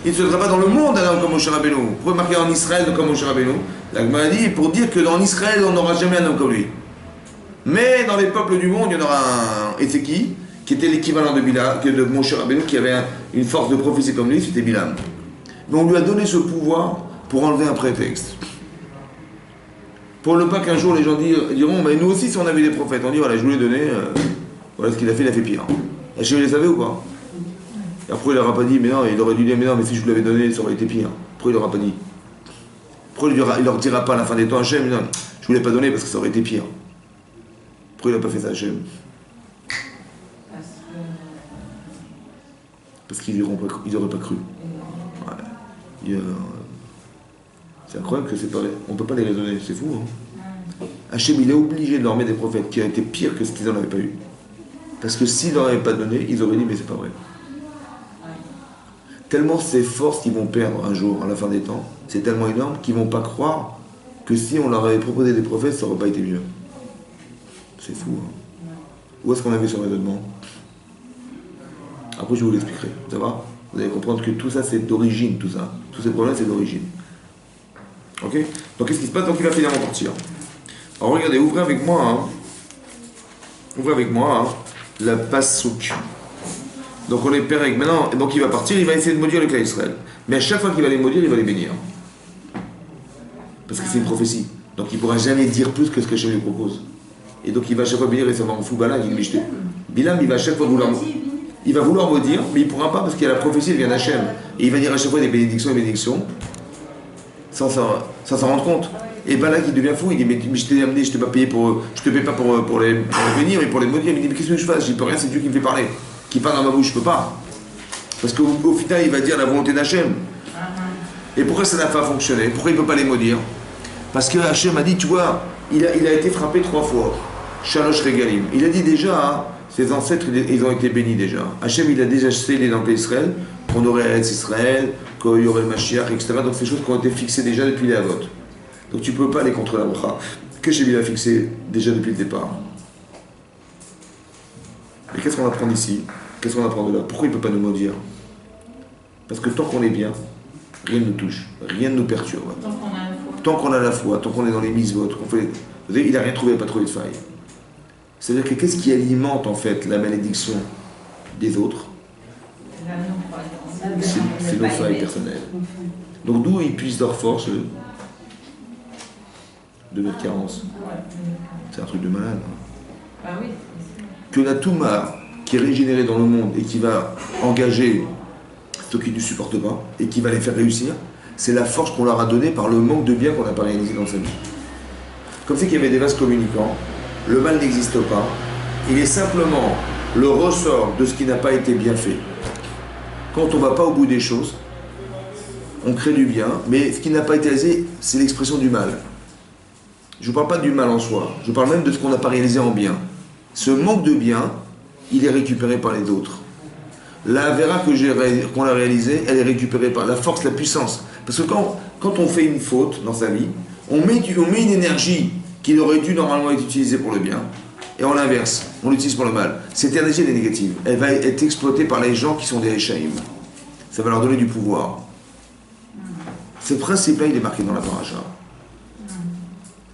Il ne se tiendra pas dans le monde un homme comme Moshe Rabbeinu. Pourquoi il y a marqué en Israël comme Moshe Rabbeinu? La Gemara dit pour dire que dans Israël on n'aura jamais un homme comme lui. Mais dans les peuples du monde, il y en aura un. Et c'est qui était l'équivalent de Moshe Rabbeinu, qui avait une force de prophétie comme lui, c'était Bilam. Mais on lui a donné ce pouvoir pour enlever un prétexte. Pour ne pas qu'un jour les gens diront, mais nous aussi si on avait des prophètes, on dit voilà, je vous l'ai donné, voilà ce qu'il a fait pire. Hachem les savait ou pas? Et après il leur a pas dit, mais non, il aurait dû dire, mais non, mais si je vous l'avais donné, ça aurait été pire. Pourquoi il leur a pas dit? Pourquoi il leur dira pas à la fin des temps, Hachem, non, je vous l'ai pas donné parce que ça aurait été pire. Pourquoi il n'a pas fait ça, Hachem? Parce qu'ils n'auraient pas cru. Ouais. C'est incroyable que on ne peut pas les raisonner, c'est fou. Hein. Hachem, il est obligé de leur mettre des prophètes qui ont été pires que ce qu'ils n'en avaient pas eu. Parce que s'ils n'en avaient pas donné, ils auraient dit, mais c'est pas vrai. Tellement ces forces qu'ils vont perdre un jour, à la fin des temps, c'est tellement énorme qu'ils ne vont pas croire que si on leur avait proposé des prophètes, ça n'aurait pas été mieux. C'est fou. Hein. Où est-ce qu'on avait ce raisonnement? Après, je vous l'expliquerai. Ça va? Vous allez comprendre que tout ça, c'est d'origine, tout ça. Tous ces problèmes, c'est d'origine. Ok? Donc, qu'est-ce qui se passe? Donc, il va finalement partir. Alors, regardez, ouvrez avec moi. Hein. Ouvrez avec moi hein, la Passouk. Donc, on les perd maintenant. Donc, il va partir, il va essayer de maudire les clans d'Israël. Mais à chaque fois qu'il va les maudire, il va les bénir. Parce que c'est une prophétie. Donc, il ne pourra jamais dire plus que ce que Hachem lui propose. Et donc, il va à chaque fois bénir et ça va en fou Balak, il dit Bilam, il va à chaque fois vouloir. Il va vouloir maudire, mais il ne pourra pas parce qu'il y a la prophétie, elle vient d'Hachem. Et il va dire à chaque fois des bénédictions et bénédictions, sans s'en rendre compte. Et Balak, il devient fou, il dit, mais je t'ai amené, je te paye pas pour les bénir, mais pour les maudire. Il me dit, mais qu'est-ce que je fasse? J'y peux rien, c'est Dieu qui me fait parler. Qui parle dans ma bouche, je peux pas. Parce qu'au final, il va dire la volonté d'Hachem. Et pourquoi ça n'a pas fonctionné? Pourquoi il ne peut pas les maudire? Parce que Hachem a dit, tu vois, il a été frappé 3 fois. Shalosh Regalim. Il a dit déjà, hein, ses ancêtres, ils ont été bénis déjà. Hachem, il a déjà scellé dans Israël qu'on aurait Eretz Israël, qu'il y aurait le Mashiach, etc. Donc, c'est des choses qui ont été fixées déjà depuis les Avot. Donc, tu ne peux pas aller contre la bracha que Hachem il a fixé déjà depuis le départ. Et qu'est-ce qu'on apprend d'ici? Qu'est-ce qu'on apprend de là? Pourquoi il ne peut pas nous maudire? Parce que tant qu'on est bien, rien ne nous touche, rien ne nous perturbe. Tant qu'on a la foi, tant qu'on est dans les mitzvot, vous savez, il n'a rien trouvé, il n'a pas trouvé de faille. C'est-à-dire que qu'est-ce qui alimente en fait la malédiction des autres? C'est nos failles personnelles. Donc d'où ils puissent leur force de notre carence. C'est un truc de malade. Hein. Que la Touma qui est régénérée dans le monde et qui va engager ceux qui ne supportent pas et qui va les faire réussir, c'est la force qu'on leur a donnée par le manque de bien qu'on n'a pas réalisé dans sa vie. Comme c'est qu'il y avait des vases communicants, le mal n'existe pas, il est simplement le ressort de ce qui n'a pas été bien fait. Quand on ne va pas au bout des choses, on crée du bien, mais ce qui n'a pas été réalisé, c'est l'expression du mal. Je ne parle pas du mal en soi, je parle même de ce qu'on n'a pas réalisé en bien. Ce manque de bien, il est récupéré par les autres. La vera qu'on a réalisée, elle est récupérée par la force, la puissance. Parce que quand on fait une faute dans sa vie, on met une énergie qui aurait dû normalement être utilisée pour le bien, et on l'inverse, on l'utilise pour le mal. Cette énergie, elle est négative. Elle va être exploitée par les gens qui sont des Eshaïm. Ça va leur donner du pouvoir. Ce principe-là, il est marqué dans la paracha.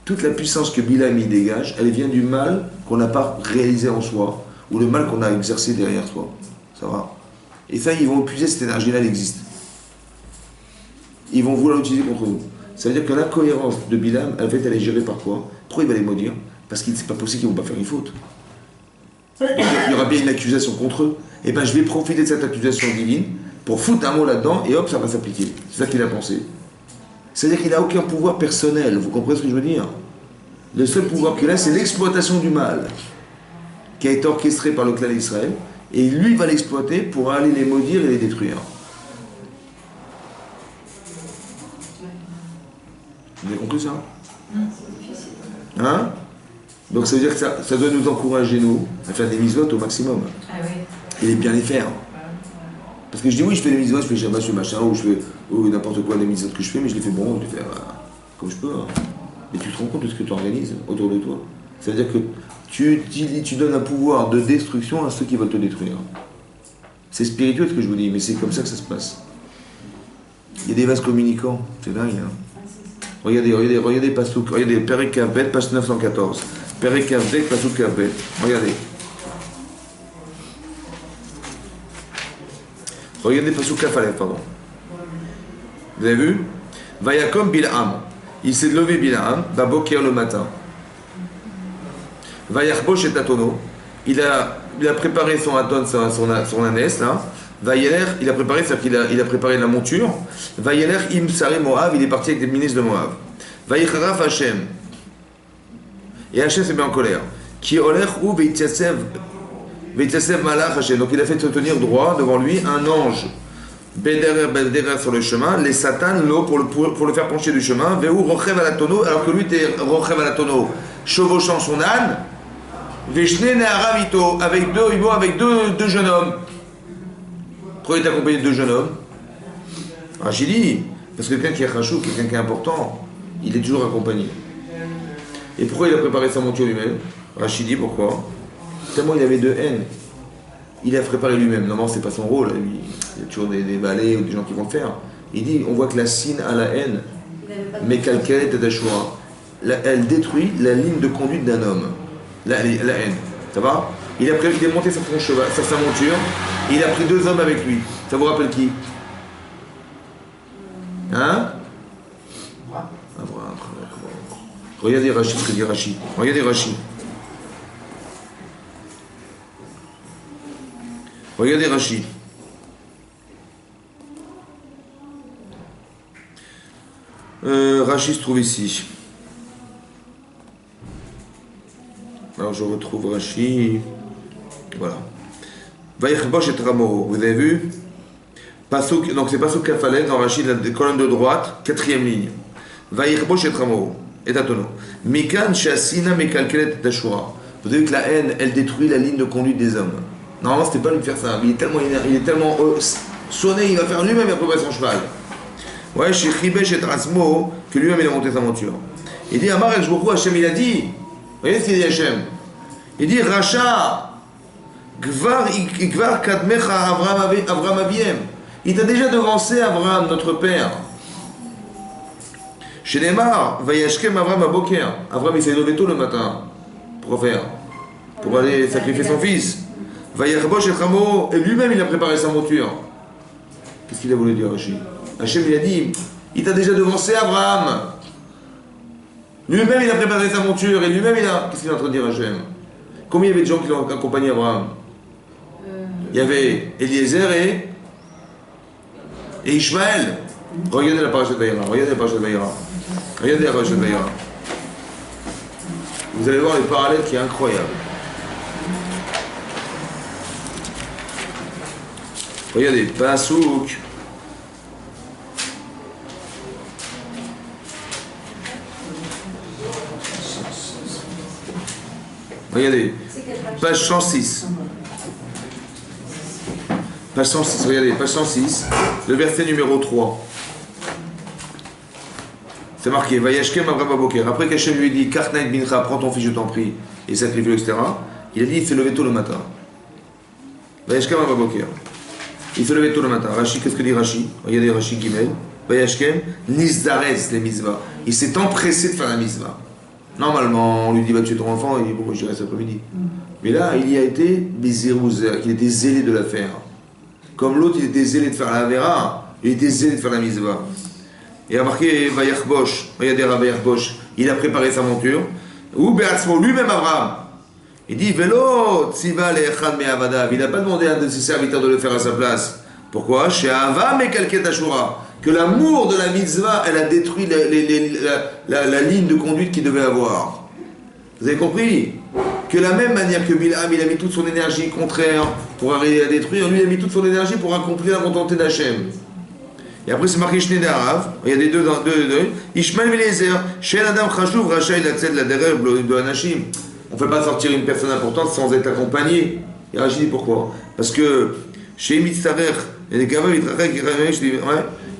Toute la puissance que Bilam y dégage, elle vient du mal qu'on n'a pas réalisé en soi, ou le mal qu'on a exercé derrière soi. Ça va? Et ça, ils vont épuiser cette énergie-là, elle existe. Ils vont vouloir l'utiliser contre nous. Ça veut dire que l'incohérence de Bilam, elle est gérée par quoi? Pourquoi il va les maudire? Parce que c'est pas possible qu'ils ne vont pas faire une faute. Il y aura bien une accusation contre eux. Et bien je vais profiter de cette accusation divine pour foutre un mot là-dedans et hop, ça va s'appliquer. C'est ça qu'il a pensé. C'est-à-dire qu'il n'a aucun pouvoir personnel. Vous comprenez ce que je veux dire? Le seul pouvoir qu'il a, c'est l'exploitation du mal qui a été orchestré par le clan d'Israël. Et lui va l'exploiter pour aller les maudire et les détruire. Vous avez compris ça? Hein? Donc ça veut dire que ça doit nous encourager, nous, à faire des mitzvot au maximum. Et bien les faire. Parce que je dis oui, je fais des mitzvot, je fais Shabbat, je fais machin, ou je fais n'importe quoi des mitzvot que je fais, mais je les fais bon, je les fais comme je peux. Hein. Mais tu te rends compte de ce que tu organises autour de toi. Ça veut dire que tu donnes un pouvoir de destruction à ceux qui veulent te détruire. C'est spirituel ce que je vous dis, mais c'est comme ça que ça se passe. Il y a des vases communicants, c'est dingue. Hein. Regardez Passouk, regardez Perek Kavbet, page 914. Perek Kavbet, Passouk Kavbet. Regardez Passouk Kafalev, pardon. Vous avez vu? Vayakom Bil'am. Il s'est levé Bil'am, Babokir le matin. Vayachbosh et Tatono. Il a préparé son aton, son ânesse, là. Vayeler, il a préparé, c'est-à-dire qu'il a préparé la monture. Vayeler im sare Moab, il est parti avec des ministres de Moab. Vayicharaf Hashem. Et Hashem s'est mis en colère. Ki oler ou veityasev malach Hashem. Donc il a fait se tenir droit devant lui un ange. Bederer sur le chemin, les satan l'eau pour le faire pencher du chemin. Veu rochev à la tonneau, alors que lui était rochev à la tonneau, chevauchant son âne. Veshne ne'aravito, avec deux jeunes hommes. Pourquoi il est accompagné de deux jeunes hommes? Rachidi, parce que quelqu'un qui est rachou, quelqu'un qui est important, il est toujours accompagné. Et pourquoi il a préparé sa monture lui-même? Rachidi, pourquoi? Tellement il avait de haine. Il a préparé lui-même. Normalement, c'est pas son rôle. Lui. Il y a toujours des valets ou des gens qui vont le faire. Il dit, on voit que la sine a la haine, mais calquette d'Ashura. Elle détruit la ligne de conduite d'un homme. La haine. Ça va? Il est monté sur son cheval, sur sa monture, et il a pris deux hommes avec lui. Ça vous rappelle qui? Hein? Regardez Rachid, ce que dit Rachid. Regardez Rachid. Regardez Rachid. Rachid se trouve ici. Alors je retrouve Rachid. Voilà. Vaïchbosh et Ramo. Vous avez vu? Pasuk, donc c'est Pasuk Kafaleh dans Rachid, la colonne de droite, quatrième ligne. Vaïchbosh et Ramo. Et Tatono. Mikan Shasina Mekalkelet Dashura. Vous avez vu que la haine, elle détruit la ligne de conduite des hommes. Normalement, c'était pas lui faire ça. Il est tellement sonné, il va faire lui-même et préparer son cheval. Ouais, chez Chibesh et Trasmo, que lui-même il a monté sa monture. Il dit Amar El Jbourou, Hachem, il a dit. Vous voyez ce qu'il dit Hachem? Il dit Racha Gvar kadmecha Avram Aviem. Il t'a déjà devancé Avram, notre père. Chez Neymar, Vayashkem Avram Aboker. Avram il s'est levé tôt le matin. Pour faire? Pour aller sacrifier son fils. Vayachbosh et Chamo. Et lui-même il a préparé sa monture. Qu'est-ce qu'il a voulu dire, Hachem? Hachem il a dit, il t'a déjà devancé Avram. Lui-même il a préparé sa monture. Et lui-même il a... Qu'est-ce qu'il est en train de dire, Hachem? Combien il y avait de gens qui l'ont accompagné Abraham? Il y avait Eliezer et Ishmaël. Regardez la parashat Vayera. Regardez la parashat Vayera. Regardez la parashat Vayera. Vous allez voir le parallèle qui est incroyable. Regardez, Pasouk. Regardez, page 106. Page 106, regardez, page 106, le verset numéro 3. C'est marqué, Vayashkem Avram Aboker. Après qu'Hachem lui dit, Kartnaït Bincha, prends ton fils, je t'en prie, et sacrifie-le, etc. Il a dit, il s'est levé tôt le matin. Vayashkem Avram Aboker. Il s'est levé tôt le matin. Rashi, qu'est-ce que dit Rashi? Regardez Rashi Gimel. Vayashkem Nizdarez, les mitzvahs. Il s'est empressé de faire la mitzvah. Normalement, on lui dit, va tuer ton enfant, il dit, pourquoi je dirais cet après-midi? Mais là, il y a été Bézérouzer, qu'il était zélé de la faire. Comme l'autre, il était zélé de faire la Vera, il était zélé de faire la mitzvah. Et remarquez, Vayachbosh, regardez Vayachbosh, il a préparé sa monture. Ou Beatzmo, lui-même Abraham. Il dit, Vélo, Tziva Le'echad Me'avadav. Il n'a pas demandé à un de ses serviteurs de le faire à sa place. Pourquoi? Chez Ava Mekalket Ashura. Que l'amour de la mitzvah, elle a détruit la ligne de conduite qu'il devait avoir. Vous avez compris? Que de la même manière que Bilham, il a mis toute son énergie contraire pour arriver à détruire, lui il a mis toute son énergie pour accomplir la volonté d'Hachem. Et après c'est marqué Shnei Darav, il y a des deux. Ishmael Eliezer, Shen Adam Chashuv, Rachaï Latzed la Derer, de Anashim. On ne fait pas sortir une personne importante sans être accompagné. Et Rachid dit pourquoi? Parce que chez Mitzarech, il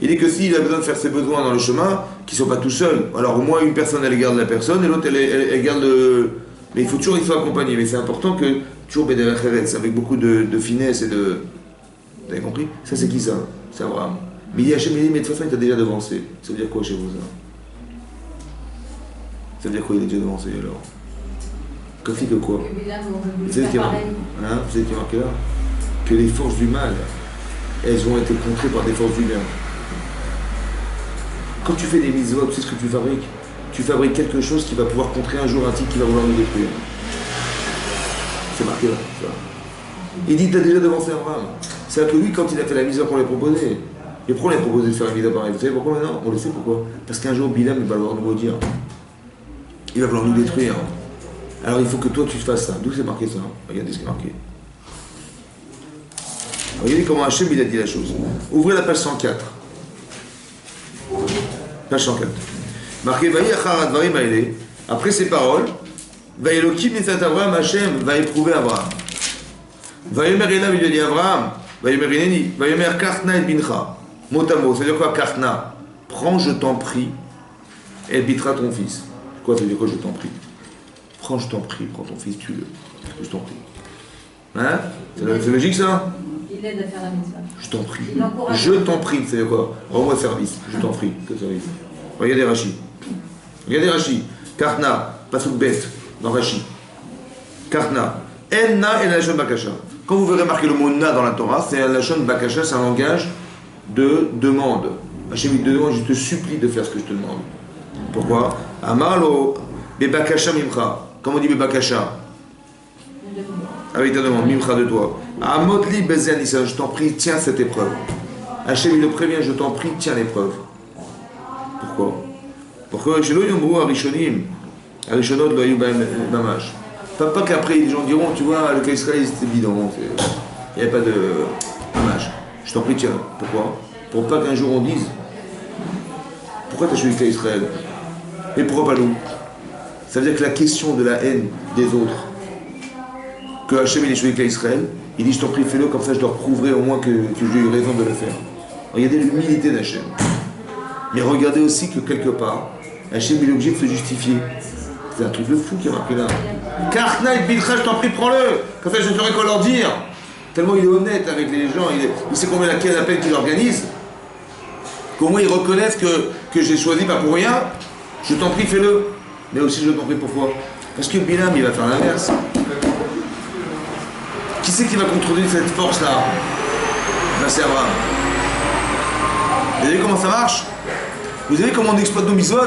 dit que s'il a besoin de faire ses besoins dans le chemin, qu'ils ne sont pas tout seuls. Alors au moins une personne elle garde la personne et l'autre elle garde le. Mais il faut toujours qu'il soit accompagné. Mais c'est important que toujours Bédérecheretz, avec beaucoup de finesse et de. Vous avez compris? Ça c'est qui ça? C'est Abraham. Mais il dit Hachem, mais de toute façon il t'a déjà devancé. Ça veut dire quoi chez vous ça? Ça veut dire quoi il est déjà devancé alors? Comme si que quoi? Vous savez ce qui est marqué là? Que les forces du mal, elles ont été contrées par des forces du bien. Quand tu fais des mitzvot, tu sais ce que tu fabriques? Tu fabriques quelque chose qui va pouvoir contrer un jour un type qui va vouloir nous détruire. C'est marqué là. Ça. Il dit, t'as déjà devancé Abraham. C'est-à-dire que lui, quand il a fait la mitzvah qu'on lui a proposé, et pourquoi on lui a proposé de faire la mitzvah pareil? Vous savez pourquoi maintenant? On le sait pourquoi. Parce qu'un jour, Bilam, il va vouloir nous maudire. Il va vouloir nous détruire. Alors il faut que toi tu fasses ça. D'où c'est marqué ça? Regardez ce qui est marqué. Regardez comment Hachem il a dit la chose. Ouvrez la page 104. Page 104. Marqué Vaï Achar Advarim Haele. Après ces paroles, Vaïlokim Nitzat Abraham, Hachem va éprouver Abraham. Vaïomer Enav, il lui dit Abraham, Vaïomer Ineni, Vaïomer Kartna et Bincha. Mot à mot, ça veut dire quoi Kartna? Prends, je t'en prie, et bitra ton fils. Quoi, ça veut dire quoi, je t'en prie? Prends, je t'en prie, prends ton fils, tue-le. Je t'en prie. Hein? C'est logique ça? Il aide à faire la mitzvah. Je t'en prie. Je t'en prie, c'est quoi? Rends-moi service. Je t'en prie. Que service? Regardez Rashi. Regardez Rashi. Kartna, pasuk bet, dans Rashi. Kartna. En-na et la lachon bakasha. Quand vous verrez marquer le mot na dans la Torah, c'est la lachon bakasha, c'est un langage de demande. Hachem il te demande, je te supplie de faire ce que je te demande. Pourquoi? Amalo bebakasha mimcha. Comment on dit bebakasha? Avec ta demande, mimcha de toi. Amotli bezianissa, je t'en prie, tiens cette épreuve. Hachem il le prévient, je t'en prie, tiens l'épreuve. Pourquoi? Pourquoi chez nous, Arishonim, Arishonot, Loyou Mamash. Pas qu'après les gens diront, tu vois, le cas Israël c'était bidon, il n'y avait pas de Mamash. Je t'en prie, tiens. Pourquoi? Pour pas qu'un jour on dise, pourquoi tu as choisi le cas Israël? Et pourquoi pas nous? Ça veut dire que la question de la haine des autres, que Hachem il a choisi le cas Israël, il dit, je t'en prie, fais-le, comme ça je leur prouverai au moins que j'ai eu raison de le faire. Regardez l'humilité d'Hachem. Mais regardez aussi que quelque part, Hachem il est obligé de se justifier. C'est un truc de fou qui a marqué là. Karnaï Bilcha, je t'en prie, prends-le. Comme ça, je ne saurais quoi leur dire. Tellement il est honnête avec les gens, il sait combien quelle la peine qu'il organise. Qu'au moins ils reconnaissent que j'ai choisi pas pour rien. Je t'en prie, fais-le. Mais aussi, je t'en prie, pourquoi? Parce que Bilam, il va faire l'inverse. Qui c'est qui va contrôler cette force-là? Ben, c'est Abraham. Vous avez vu comment ça marche? Vous avez vu comment on exploite nos mitzvot?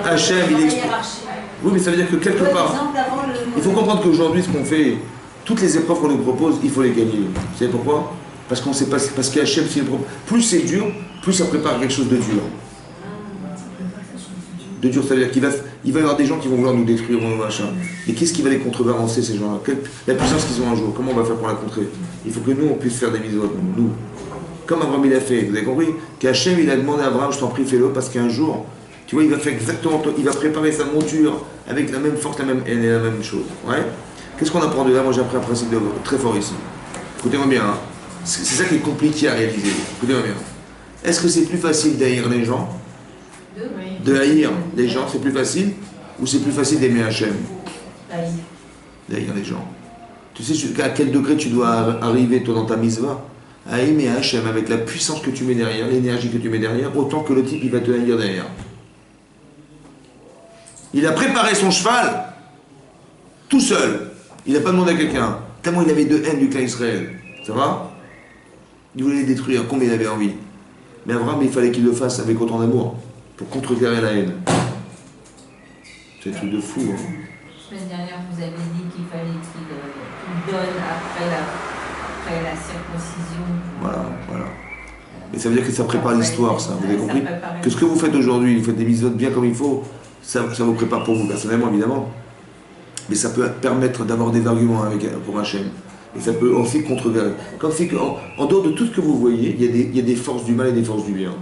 Hachem, il est. Oui, mais ça veut dire que quelque part. Il faut comprendre qu'aujourd'hui, ce qu'on fait, toutes les épreuves qu'on nous propose, il faut les gagner. Vous savez pourquoi? Parce qu'on sait pas, parce qu'Hachem, plus c'est dur, plus ça prépare quelque chose de dur. De dur, ça veut dire qu'il va y avoir des gens qui vont vouloir nous détruire, machin. Et qu'est-ce qui va les contrebalancer, ces gens-là? La puissance qu'ils ont un jour, comment on va faire pour la contrer? Il faut que nous, on puisse faire des mitzvot, nous. Comme Abraham il a fait, vous avez compris? Qu'Hachem, il a demandé à Abraham, je t'en prie, fais-le, parce qu'un jour, tu vois, il va faire exactement, il va préparer sa monture avec la même force, la même chose. Ouais? Qu'est-ce qu'on apprend de là? Moi, j'ai appris un principe très fort ici. Écoutez-moi bien, hein. C'est ça qui est compliqué à réaliser. Écoutez-moi bien. Est-ce que c'est plus facile d'haïr les gens? De haïr les gens, c'est plus facile? Ou c'est plus facile d'aimer Hachem? D'haïr les gens. Tu sais à quel degré tu dois arriver, toi, dans ta mitzvah? À aimer Hachem avec la puissance que tu mets derrière, l'énergie que tu mets derrière, autant que le type, il va te haïr derrière. Il a préparé son cheval, tout seul. Il n'a pas demandé à quelqu'un. Tellement il avait de haine du clan Israël. Ça va? Il voulait les détruire, combien il avait envie. Mais Abraham, il fallait qu'il le fasse avec autant d'amour, pour contrecarrer la haine. C'est un truc de fou. Hein. La semaine dernière, vous avez dit qu'il fallait qu'il donne après la circoncision. Voilà. Mais ça veut dire que ça prépare l'histoire, ça. Vous avez compris? Que ce que vous faites aujourd'hui, vous faites des mitzvot bien comme il faut, ça vous prépare pour vous personnellement, évidemment. Mais ça peut permettre d'avoir des arguments pour Hachem. Et ça peut aussi contrecarrer. Comme c'est qu'en dehors de tout ce que vous voyez, il y a des forces du mal et des forces du bien.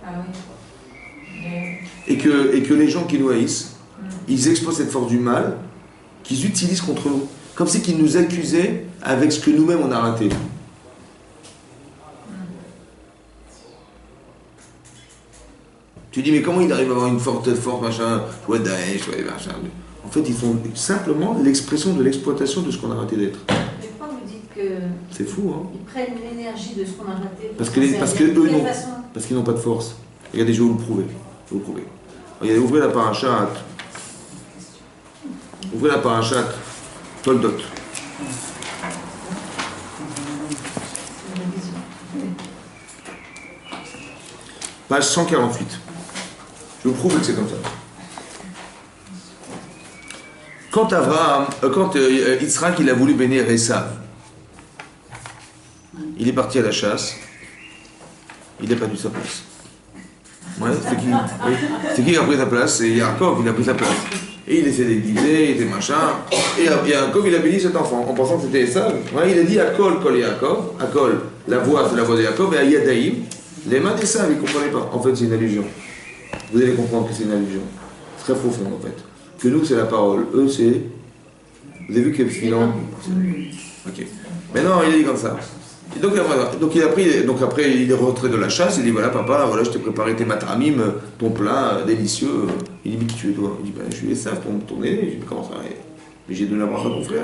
Ah oui. Et que les gens qui nous haïssent, ils exploitent cette force du mal, qu'ils utilisent contre nous. Comme si qu'ils nous accusaient avec ce que nous-mêmes on a raté. Tu dis, mais comment il arrive à avoir une force, machin, ouais, Daesh, ouais, machin. En fait, ils font simplement l'expression de l'exploitation de ce qu'on a raté d'être. Mais pourquoi vous dites que. C'est fou, hein? Ils prennent l'énergie de ce qu'on a raté. Parce qu'ils n'ont pas de force. Regardez, je vais vous le prouver. Regardez, ouvrez la parachat. Ouvrez la parachat. Toldot. Page 148. Je vous prouve que c'est comme ça. Quand Yitzhak il a voulu bénir Esav, il est parti à la chasse, il n'a pas eu sa place. Ouais, c'est qui? Oui. C'est qui a pris sa place? C'est Yaakov, il a pris sa place. Et il essaie d'égliser, il était machin. Et Yaakov, il a béni cet enfant, en pensant que c'était Esav. Ouais, il a dit Akol, Kol Yaakov. Akol, la voix, c'est la voix de Yaakov. Et à Yadaïm, les mains d'Esav, il ne comprenait pas. En fait, c'est une allusion. Vous allez comprendre que c'est une allusion. C'est très profond, en fait. Que nous, c'est la parole. Eux, c'est... Vous avez vu quel filon? Ok. Mais non, il a dit comme ça. Et donc après, il est rentré de la chasse, il dit, voilà, papa, voilà, je t'ai préparé tes matramim, ton plat délicieux. Il dit, mais qui tu es, toi? Il dit, ben, je suis Esav, ton aîné. Je dis, mais comment ça? Mais j'ai donné la bracha à ton frère.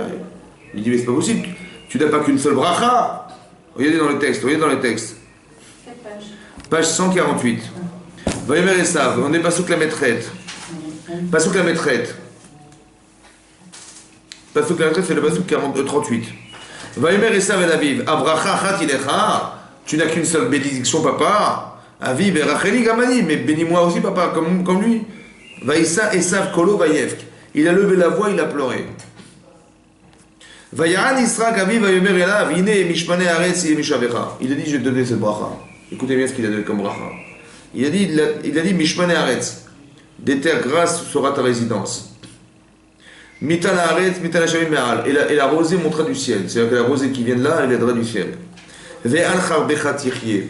Il dit, mais c'est pas possible. Tu n'as pas qu'une seule bracha. Regardez dans le texte, Page 148. Vaïmer Esav, on est pas sous la maîtrette. Pasouk la maîtrette. Pasouk la maîtrette, c'est le pasouk 38. Vaïmer Esav el Aviv. Avracha chat ilecha. Tu n'as qu'une seule bénédiction, papa. Aviv et Racheli gamani. Mais bénis-moi aussi, papa, comme lui. Vaïssa Esav kolo vaïevk. Il a levé la voix, il a pleuré. Vaïran Yisrak Aviv Vaïmer Elav. Ine mishmane aretz mishavecha. Il a dit, je vais te donner cette bracha. Écoutez bien ce qu'il a donné comme bracha. Il a dit mishmane aretz. Des terres grasses sera ta résidence. Mitana aretz, mitana shamim me'al. Et la rosée montera du ciel. C'est-à-dire que la rosée qui vient de là, elle viendra du ciel. Ve'al charbechat yichye.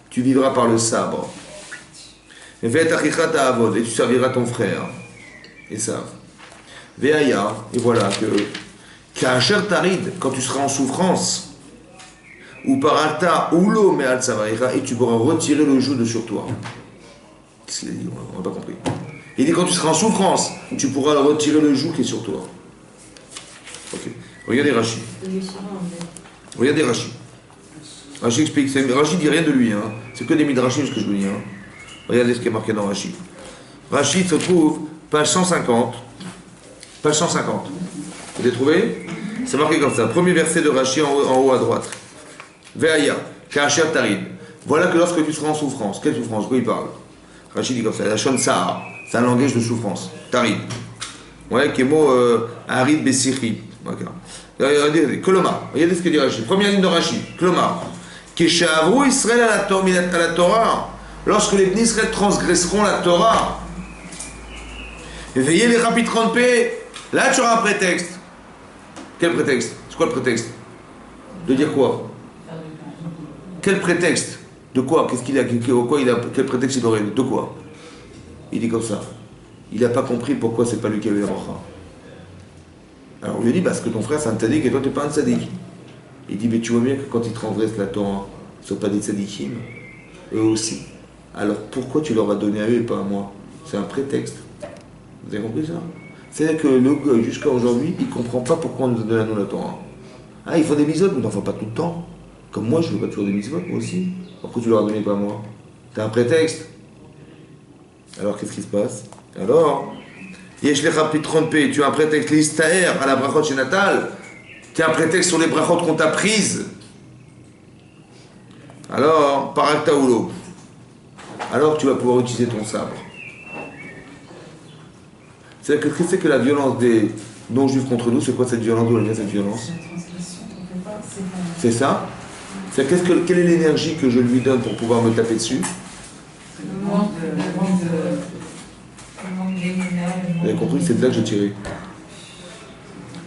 Tu vivras par le sabre. Ve'etachichat ha'avod. Et tu serviras ton frère. Esav. Ve'aya. Et voilà que Ka'asher tarid, quand tu seras en souffrance. ou par alta ou l'eau, mais al savaïra, et tu pourras retirer le joug de sur toi. Qu'est-ce qu'il a dit? On n'a pas compris. Il dit quand tu seras en souffrance, tu pourras retirer le joug qui est sur toi. Ok. Regardez Rashi. Regardez Rashi. Rashi explique. Rashi dit rien de lui. Hein. C'est que des midrashim ce que je vous dis. Hein. Regardez ce qui est marqué dans Rashi. Rashi se trouve page 150. Page 150. Vous l'avez trouvé? C'est marqué comme ça. Premier verset de Rashi en haut à droite. Ve'aya, ka'asher tarid. Voilà que lorsque tu seras en souffrance. Quelle souffrance? De quoi il parle? Rashi dit comme ça. La shon sahar. C'est un langage de souffrance. Tarid. Ouais, qui est mot arid besichi. Regardez, Kolomar. Regardez ce que dit Rashi. Première ligne de Rashi. Kolomar. Keshavu Israël à la Torah. Lorsque les Bnei Israël transgresseront la Torah. Veillez les rapides 30p. Là, tu auras un prétexte. Quel prétexte? C'est quoi le prétexte? De dire quoi? Quel prétexte? De quoi? Qu'est-ce qu'il a? Quel prétexte il aurait? De quoi? Il dit comme ça. Il n'a pas compris pourquoi c'est pas lui qui avait la bracha. Alors on lui dit, parce que ton frère c'est un tzaddik et toi tu n'es pas un tzaddik. Il dit, mais tu vois bien que quand ils transgressent la Torah, ils ne sont pas des tzaddikim, eux aussi. Alors pourquoi tu leur as donné à eux et pas à moi? C'est un prétexte. Vous avez compris ça? C'est-à-dire que le gars, jusqu'à aujourd'hui, il ne comprend pas pourquoi on nous a donné à nous la Torah. Ah, il faut des mitzvot, mais il n'en faut pas tout le temps. Comme moi, je ne veux pas toujours des mitzvot, moi aussi. Pourquoi tu leur as donné et pas à moi? C'est un prétexte. Alors qu'est-ce qui se passe? Alors, Yeshlecha Pitronpe, tu as un prétexte listaer à la brachot chez Natal, tu as un prétexte sur les brachot qu'on t'a prises. Alors, parakta oulo. Alors tu vas pouvoir utiliser ton sabre. C'est-à-dire que qu'est-ce que c'est que la violence des non-juifs contre nous? C'est quoi cette violence? D'où elle vient cette violence? C'est ça? C'est-à-dire quelle est l'énergie que je lui donne pour pouvoir me taper dessus? Vous avez compris, c'est de là que j'ai tiré.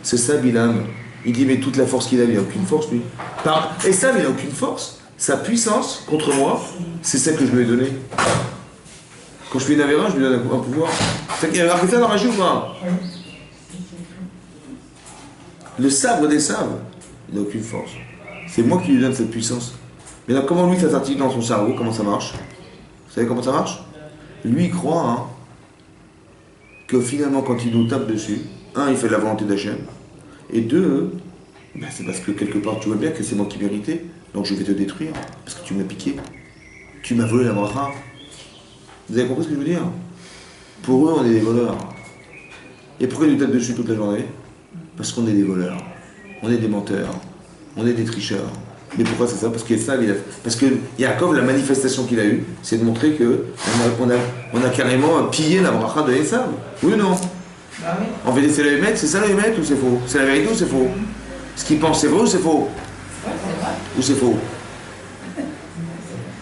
C'est ça, Bilam. Il dit, mais toute la force qu'il a, il n'a aucune force, lui. Et ça, il n'a aucune force. Sa puissance contre moi, c'est celle que je lui ai donnée. Quand je fais une avéra, je lui donne un pouvoir. C'est qu'il y a marqué ça dans Rashi ou pas? Le sabre des sabres, il n'a aucune force. C'est moi qui lui donne cette puissance. Mais là, comment lui, ça s'articule dans son cerveau? Comment ça marche? Vous savez comment ça marche? Lui, il croit, hein, que finalement, quand il nous tape dessus, un, il fait la volonté d'Hachem, et deux, ben, c'est parce que quelque part, tu vois bien que c'est moi qui méritais, donc je vais te détruire, parce que tu m'as piqué. Tu m'as volé la bracha. Vous avez compris ce que je veux dire? Pour eux, on est des voleurs. Et pourquoi ils nous tapent dessus toute la journée? Parce qu'on est des voleurs. On est des menteurs. On est des tricheurs. Mais pourquoi c'est ça? Parce que Yaakov, la manifestation qu'il a eue, c'est de montrer que on a carrément pillé la bracha de Esav. Oui ou non? Bah oui. En vérité, c'est le Hémet, c'est ça le Hémet ou c'est faux? C'est la vérité ou c'est faux? Ce qu'il pense, c'est vrai ou c'est faux? Ouais, c'est vrai. Ou c'est faux?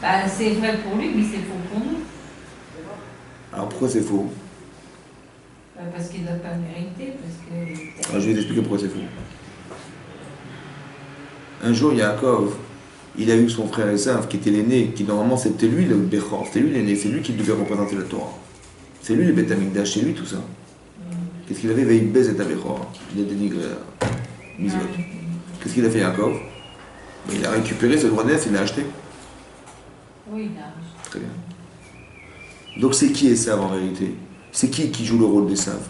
Bah, c'est vrai pour lui, mais c'est faux pour nous. Alors pourquoi c'est faux? Bah, parce qu'il n'a pas mérité, parce que... Alors, je vais t'expliquer pourquoi c'est faux. Un jour, Yaakov, il a eu son frère Esav, qui était l'aîné, qui normalement c'était lui le Bechor, c'était lui l'aîné, c'est lui qui devait représenter la Torah. C'est lui le Beth Amikdash, c'est lui tout ça. Qu'est-ce qu'il avait? Il baise et Bechor. Il a dénigré la Mizot. Qu'est-ce qu'il a fait Yaakov? Il a récupéré ce droit d'aise, il l'a acheté. Oui, il a acheté. Très bien. Donc c'est qui Esav en vérité? C'est qui joue le rôle d'Esav?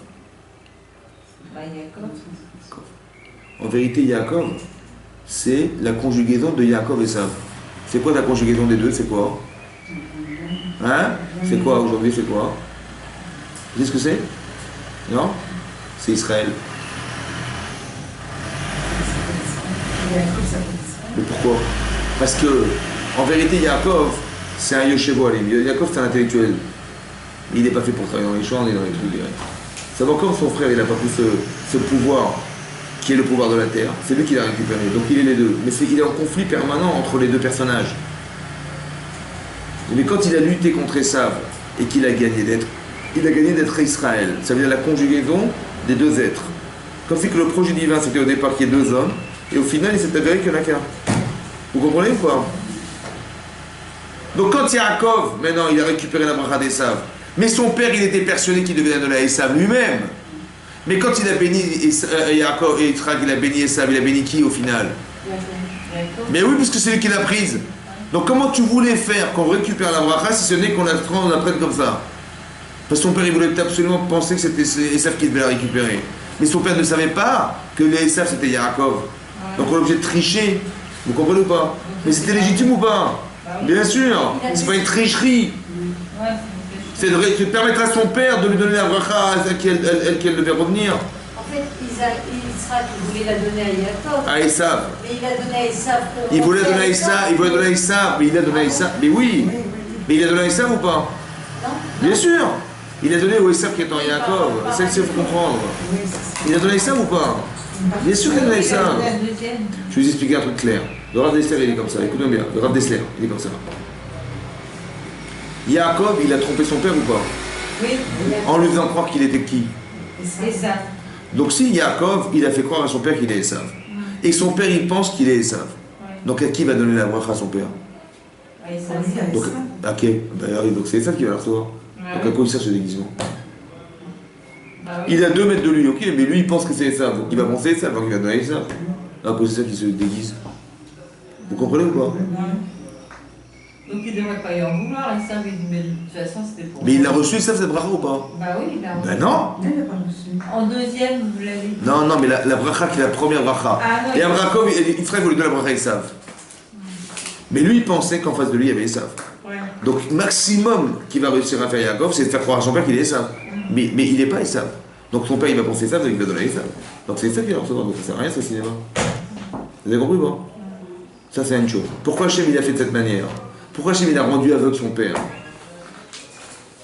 Bah, Yaakov. En vérité, Yaakov, c'est la conjugaison de Yaakov et Esav. C'est quoi la conjugaison des deux? C'est quoi? Hein? C'est quoi aujourd'hui? C'est quoi? Vous savez ce que c'est? Non? C'est Israël. Mais pourquoi? Parce que, en vérité, Yaakov, c'est un Yoshevo Alim. Yaakov, c'est un intellectuel. Il n'est pas fait pour travailler dans les champs, on est dans les trucs directs. Ça va comme son frère, il n'a pas pris ce pouvoir qui est le pouvoir de la terre. C'est lui qui l'a récupéré. Donc il est les deux. Mais il est en conflit permanent entre les deux personnages. Mais quand il a lutté contre Esav et qu'il a gagné d'être Israël, ça veut dire la conjugaison des deux êtres. Comme si que le projet divin c'était au départ qu'il y ait deux hommes, et au final il s'est avéré qu'il n'y en a qu'un. Vous comprenez ou pas? Donc quand Yaakov, maintenant il a récupéré la bracha d'Esav, mais son père il était persuadé qu'il devait donner à Esav lui-même. Mais quand il a béni Yaakov et Yitzhak, il a béni Esav, il a béni qui au final? Mais oui, puisque c'est lui qui l'a prise. Donc comment tu voulais faire qu'on récupère la bracha si ce n'est qu'on la prenne comme ça? Parce que son père, il voulait absolument penser que c'était Esav qui devait la récupérer. Mais son père ne savait pas que les Esav c'était Yaakov. Donc on est obligé de tricher. Vous comprenez ou pas? Mais c'était légitime ou pas? Bien sûr. C'est pas une tricherie. C'est de permettre à son père de lui donner la bracha qu'elle devait revenir. En fait, Israël voulait la donner à Yaakov. À Esav. Mais il a donné à Esav. Il voulait donner à Esav, mais il a donné à Esav. Mais oui. Mais il a donné à Esav ou pas? Non. Bien sûr. Il a donné au Esav qui est en Yaakov. C'est ce qu'il faut comprendre. Il a donné à Esav ou pas? Bien sûr qu'il a donné à Esav. Je vais vous expliquer un truc clair. Le Rav Dessler, il est comme ça. Écoutez bien. Le Rav Dessler, il est comme ça. Yaakov, il a trompé son père ou pas? Oui. En lui faisant croire qu'il était qui? C'est ça. Donc si Yaakov, il a fait croire à son père qu'il est Esav. Et son père, il pense qu'il est Esav. Donc à qui va donner la bracha à son père? Donc, ok, donc c'est Esav qui va la recevoir. Donc à quoi il sert ce déguisement? Il est à 2 mètres de lui, ok, mais lui il pense que c'est Esav. Donc il va penser Esav, donc il va donner Esav. À cause de ça qu'il se déguise. Vous comprenez ou pas? Donc il ne devrait pas y en vouloir, il savait, mais de toute façon c'était pour. Mais il a reçu Esav cette bracha ou pas? Bah oui, il a reçu. Ben non. En deuxième, vous l'avez dit. Non, mais la bracha qui est la première bracha. Ah, Et Abraham, il ferait voulait donner la bracha à Esav. Mais lui il pensait qu'en face de lui il y avait Esav. Ouais. Donc maximum qu'il va réussir à faire Yaakov, c'est de faire croire à son père qu'il est Esav. Mais il n'est pas Esav. Donc son père il va penser Esav, donc il va donner Esav. Donc c'est Esav qui va recevoir, donc ça sert à rien ce cinéma. Vous avez compris ou pas? Ça c'est une chose. Pourquoi Hachem il a fait de cette manière? Pourquoi Hachem il a rendu aveugle son père?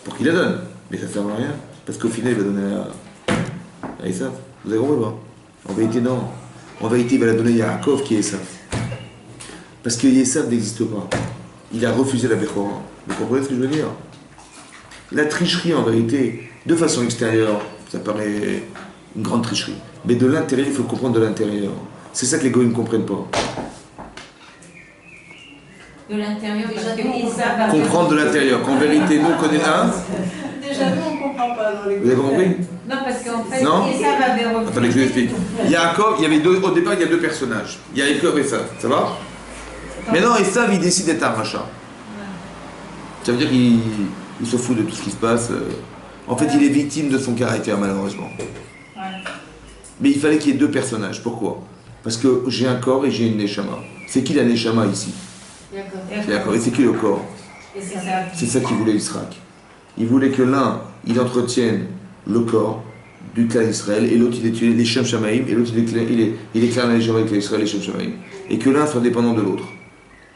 Pour qu'il la donne. Mais ça sert à rien. Parce qu'au final il va donner à Esav. Vous avez compris ou pas? En vérité non. En vérité il va la donner à Yaakov qui est Esav. Parce que Esav n'existe pas. Il a refusé la Bechora. Vous comprenez ce que je veux dire? La tricherie, en vérité, de façon extérieure, ça paraît une grande tricherie. Mais de l'intérieur, il faut comprendre de l'intérieur. C'est ça que les goïms ne comprennent pas. De l'intérieur, parce que Esav va Comprendre de l'intérieur. Qu'en vérité, nous, on connaît un. Déjà, nous, on ne comprend pas dans les. Vous avez compris? Non, parce qu'en fait, Non. Esav avait refusé. Attendez, je vous explique. Yaakov, il y avait au départ, il y a 2 personnages. Il y a Yaakov et Esav. Ça va? Maintenant, Esav, il décide d'être un rachat. Ça veut dire qu'il se fout de tout ce qui se passe. En fait, il est victime de son caractère, malheureusement. Mais il fallait qu'il y ait 2 personnages. Pourquoi? Parce que j'ai un corps et j'ai une neshama. C'est qui la neshama ici? C'est Yaakov. Et c'est qui le corps? C'est ça qu'il voulait Israël. Il voulait que l'un, il entretienne le corps du clan Israël, et l'autre, il étudie les Shem Shamaïm, et l'autre, il éclaire la neshama avec l'Israël et les Shem Shamaïm. Et que l'un soit dépendant de l'autre.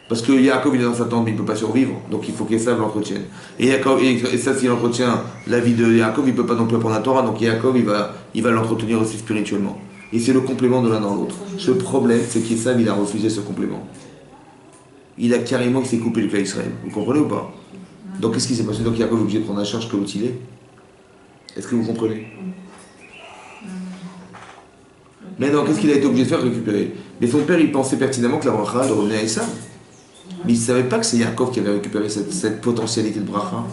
Parce que Yaakov il est dans sa tente, mais il ne peut pas survivre, donc il faut qu'Esav l'entretienne. Et Esav, s'il entretient la vie de Yaakov, il ne peut pas non plus apprendre la Torah, donc Yaakov il va l'entretenir aussi spirituellement. Et c'est le complément de l'un dans l'autre. Ce problème, c'est qu'Esav il a refusé ce complément. Il a carrément s'est coupé le clan Israël. Vous comprenez ou pas? Donc qu'est-ce qui s'est passé? Donc Yaakov est obligé de prendre la charge que l'autre il est. Est-ce que vous comprenez? Maintenant, qu'est-ce qu'il a été obligé de faire? Récupérer. Mais son père, il pensait pertinemment que la bracha de revenir à Esav. Mais il ne savait pas que c'est Yaakov qui avait récupéré cette potentialité de bracha.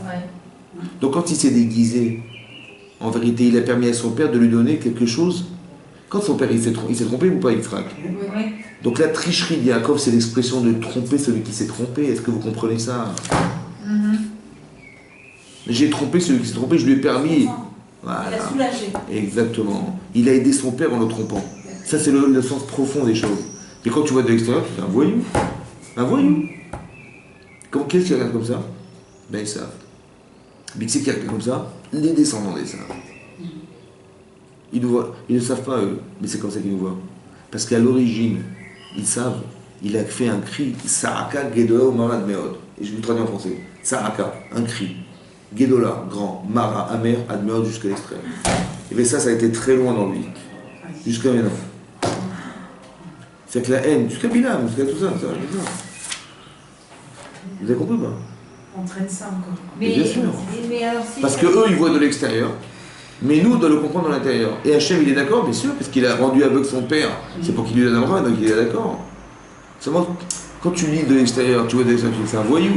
Donc quand il s'est déguisé, en vérité, il a permis à son père de lui donner quelque chose. Quand son père il s'est trompé ou pas, Yitzhak? Donc la tricherie de Yaakov, c'est l'expression de tromper celui qui s'est trompé. Est-ce que vous comprenez ça? J'ai trompé celui qui s'est trompé, je lui ai permis. Voilà. Il a soulagé. Exactement. Il a aidé son père en le trompant. Ça, c'est le sens profond des choses. Mais quand tu vois de l'extérieur, tu es un voyou. Un voyou. Qu'est-ce qui regarde comme ça? Ben ils savent. Mais qui c'est qui regarde comme ça? Les descendants des savent. Ils ne savent pas eux, mais c'est comme ça qu'ils nous voient. Parce qu'à l'origine, ils savent, il a fait un cri, Saraka Gedola Marad Meod. Et je vous traduis en français. Saraka, un cri. Gedola, grand, Mara, amer, Admeod jusqu'à l'extrême. Et bien ça a été très loin dans lui. Jusqu'à maintenant. C'est que la haine, jusqu'à Bilam, jusqu'à tout ça, ça va jusqu'à ça. Vous avez compris ou pas? On traîne ça encore. Mais, bien sûr. Mais alors, si parce qu'eux, ils voient de l'extérieur, mais nous, on doit le comprendre de l'intérieur. Et Hachem, il est d'accord, bien sûr, parce qu'il a rendu aveugle son père. C'est pour qu'il lui donne un bras, donc il est d'accord. Seulement, quand tu lis de l'extérieur, tu vois de l'extérieur, c'est un voyou.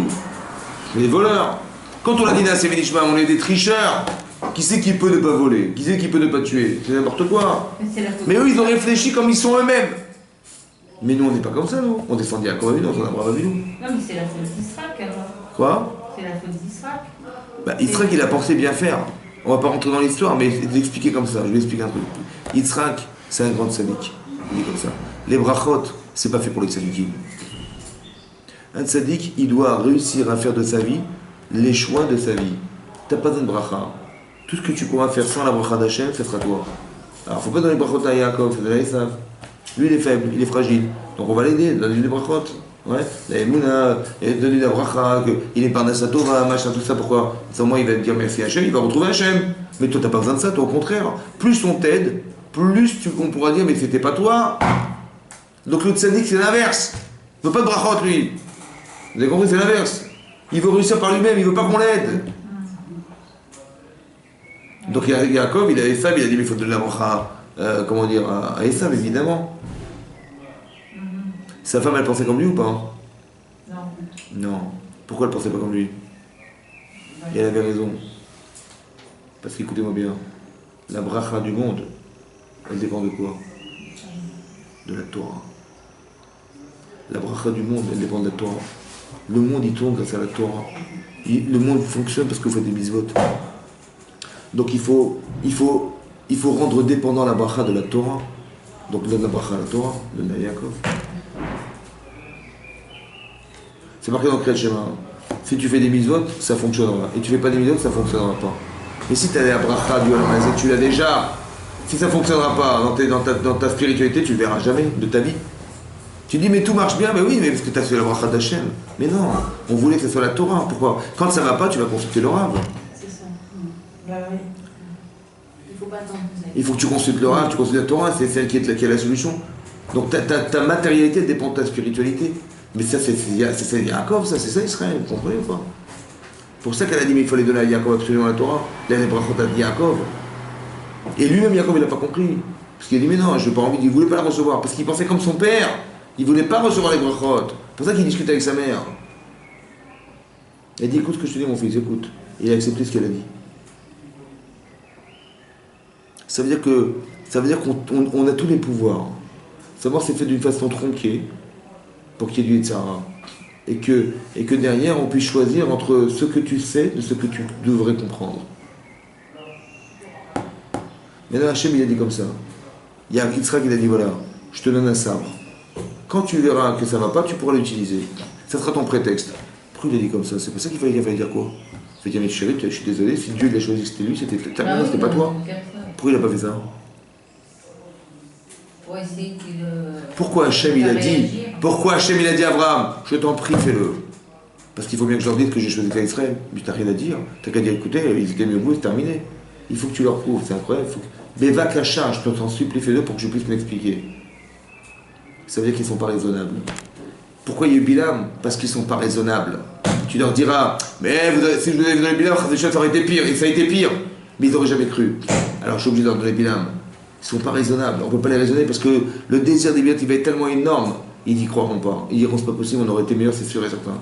C'est des voleurs. Quand on a dit dans Sévénishma, on est des tricheurs. Qui c'est qui peut ne pas voler? Qui c'est qui peut ne pas tuer? C'est n'importe quoi. Mais eux, ils ont réfléchi comme ils sont eux-mêmes. Mais nous, on n'est pas comme ça, nous. On descend d'Yaakov Avinu, on descend d'Abraham Avinu. Non, mais c'est la faute d'Israël, alors. Quoi? C'est la faute d'Israël. Bah, Yitzhak, il a pensé bien faire. On va pas rentrer dans l'histoire, mais l'expliquer comme ça. Je vais expliquer un truc. Yitzhak, c'est un grand tzaddik. Il dit comme ça. Les brachot, c'est pas fait pour les tzaddikim. Un tzaddik, il doit réussir à faire de sa vie les choix de sa vie. T'as pas besoin de bracha. Tout ce que tu pourras faire sans la bracha d'Hachem, ça sera toi. Alors, faut pas donner brachot à Yaakov, c'est de Esav. Lui, il est faible, il est fragile. Donc, on va l'aider, donner des brachot. Ouais, la Emouna, donner la bracha, il est par Nasatova, machin, tout ça, pourquoi? Au moins, il va te dire merci Hachem, il va retrouver Hachem. Mais toi, t'as pas besoin de ça, toi, au contraire. Plus on t'aide, plus on pourra dire, mais c'était pas toi. Donc, le tzaddik, c'est l'inverse. Il veut pas de brachot, lui. Vous avez compris, c'est l'inverse. Il veut réussir par lui-même, il veut pas qu'on l'aide. Donc, Yaakov, il a Esav, il a dit, mais il faut donner la bracha, comment dire, à Esav, évidemment. Sa femme, elle pensait comme lui ou pas? Non. Non. Pourquoi elle pensait pas comme lui? Et elle avait raison. Parce qu'écoutez-moi bien, la bracha du monde, elle dépend de quoi? De la Torah. La bracha du monde, elle dépend de la Torah. Le monde, il tourne grâce à la Torah. Le monde fonctionne parce que vous faites des mitzvot. Donc il faut rendre dépendant la bracha de la Torah. Donc donne la bracha à la Torah, donne à Yaakov. C'est marqué dans le Kriyat Shema. Si tu fais des mitzvot, ça fonctionnera. Et tu fais pas des mitzvot, ça fonctionnera pas. Mais si tu as la bracha du Halamazé, tu l'as déjà. Si ça fonctionnera pas dans ta spiritualité, tu le verras jamais de ta vie. Tu dis, mais tout marche bien, mais oui, mais parce que tu as fait la bracha d'Hachem. Mais non, on voulait que ce soit la Torah. Pourquoi? Quand ça va pas, tu vas consulter le Rav. C'est ça. Bah oui. Il faut pas attendre. Il faut que tu consultes le Rav, tu consultes la Torah, c'est celle qui est la solution. Donc ta matérialité dépend de ta spiritualité. Mais ça, c'est Yaakov, ça, c'est ça Israël, vous comprenez ou pas? Pour ça qu'elle a dit, mais il fallait donner à Yaakov absolument la Torah. Là, les brachot à Yaakov. Et lui-même, Yaakov, il n'a pas compris. Parce qu'il a dit, mais non, je n'ai pas envie, il ne voulait pas la recevoir. Parce qu'il pensait comme son père. Il ne voulait pas recevoir les brachot. C'est pour ça qu'il discute avec sa mère. Elle dit, écoute ce que je te dis, mon fils, écoute. Et il a accepté ce qu'elle a dit. Ça veut dire qu'on a tous les pouvoirs. Savoir, c'est fait d'une façon tronquée. Pour qu'il y ait du Yetzirah. Et que derrière, on puisse choisir entre ce que tu sais de ce que tu devrais comprendre. Maintenant, Hachem, il a dit comme ça. Il y a Yitzhak, il a dit, voilà, je te donne un sabre. Quand tu verras que ça ne va pas, tu pourras l'utiliser. Ça sera ton prétexte. Pourquoi il a dit comme ça? C'est pour ça qu'il fallait dire quoi? Il fallait dire, mais chérie, je suis désolé, si Dieu l'a choisi, c'était lui, c'était pas toi. Pourquoi il n'a pas fait ça? Pourquoi Hachem il a dit? Pourquoi Hachem il a dit à Abraham, je t'en prie, fais-le? Parce qu'il faut bien que je leur dise que j'ai choisi qu'à Israël. Mais tu n'as rien à dire. Tu n'as qu'à dire, écoutez, ils étaient mieux que vous, c'est terminé. Il faut que tu leur prouves, c'est incroyable. Mais va Kacha, je t'en supplie, fais-le pour que je puisse m'expliquer. Ça veut dire qu'ils ne sont pas raisonnables. Pourquoi il y a eu Bilam? Parce qu'ils ne sont pas raisonnables. Tu leur diras, mais si je vous avais donné Bilam, ça aurait été pire, et ça a été pire. Mais ils n'auraient jamais cru. Alors je suis obligé de leur donner Bilam. Ils ne sont pas raisonnables. On ne peut pas les raisonner parce que le désir des biens, il va être tellement énorme. Ils n'y croiront pas. Ils diront c'est pas possible, on aurait été meilleur, c'est sûr et certain.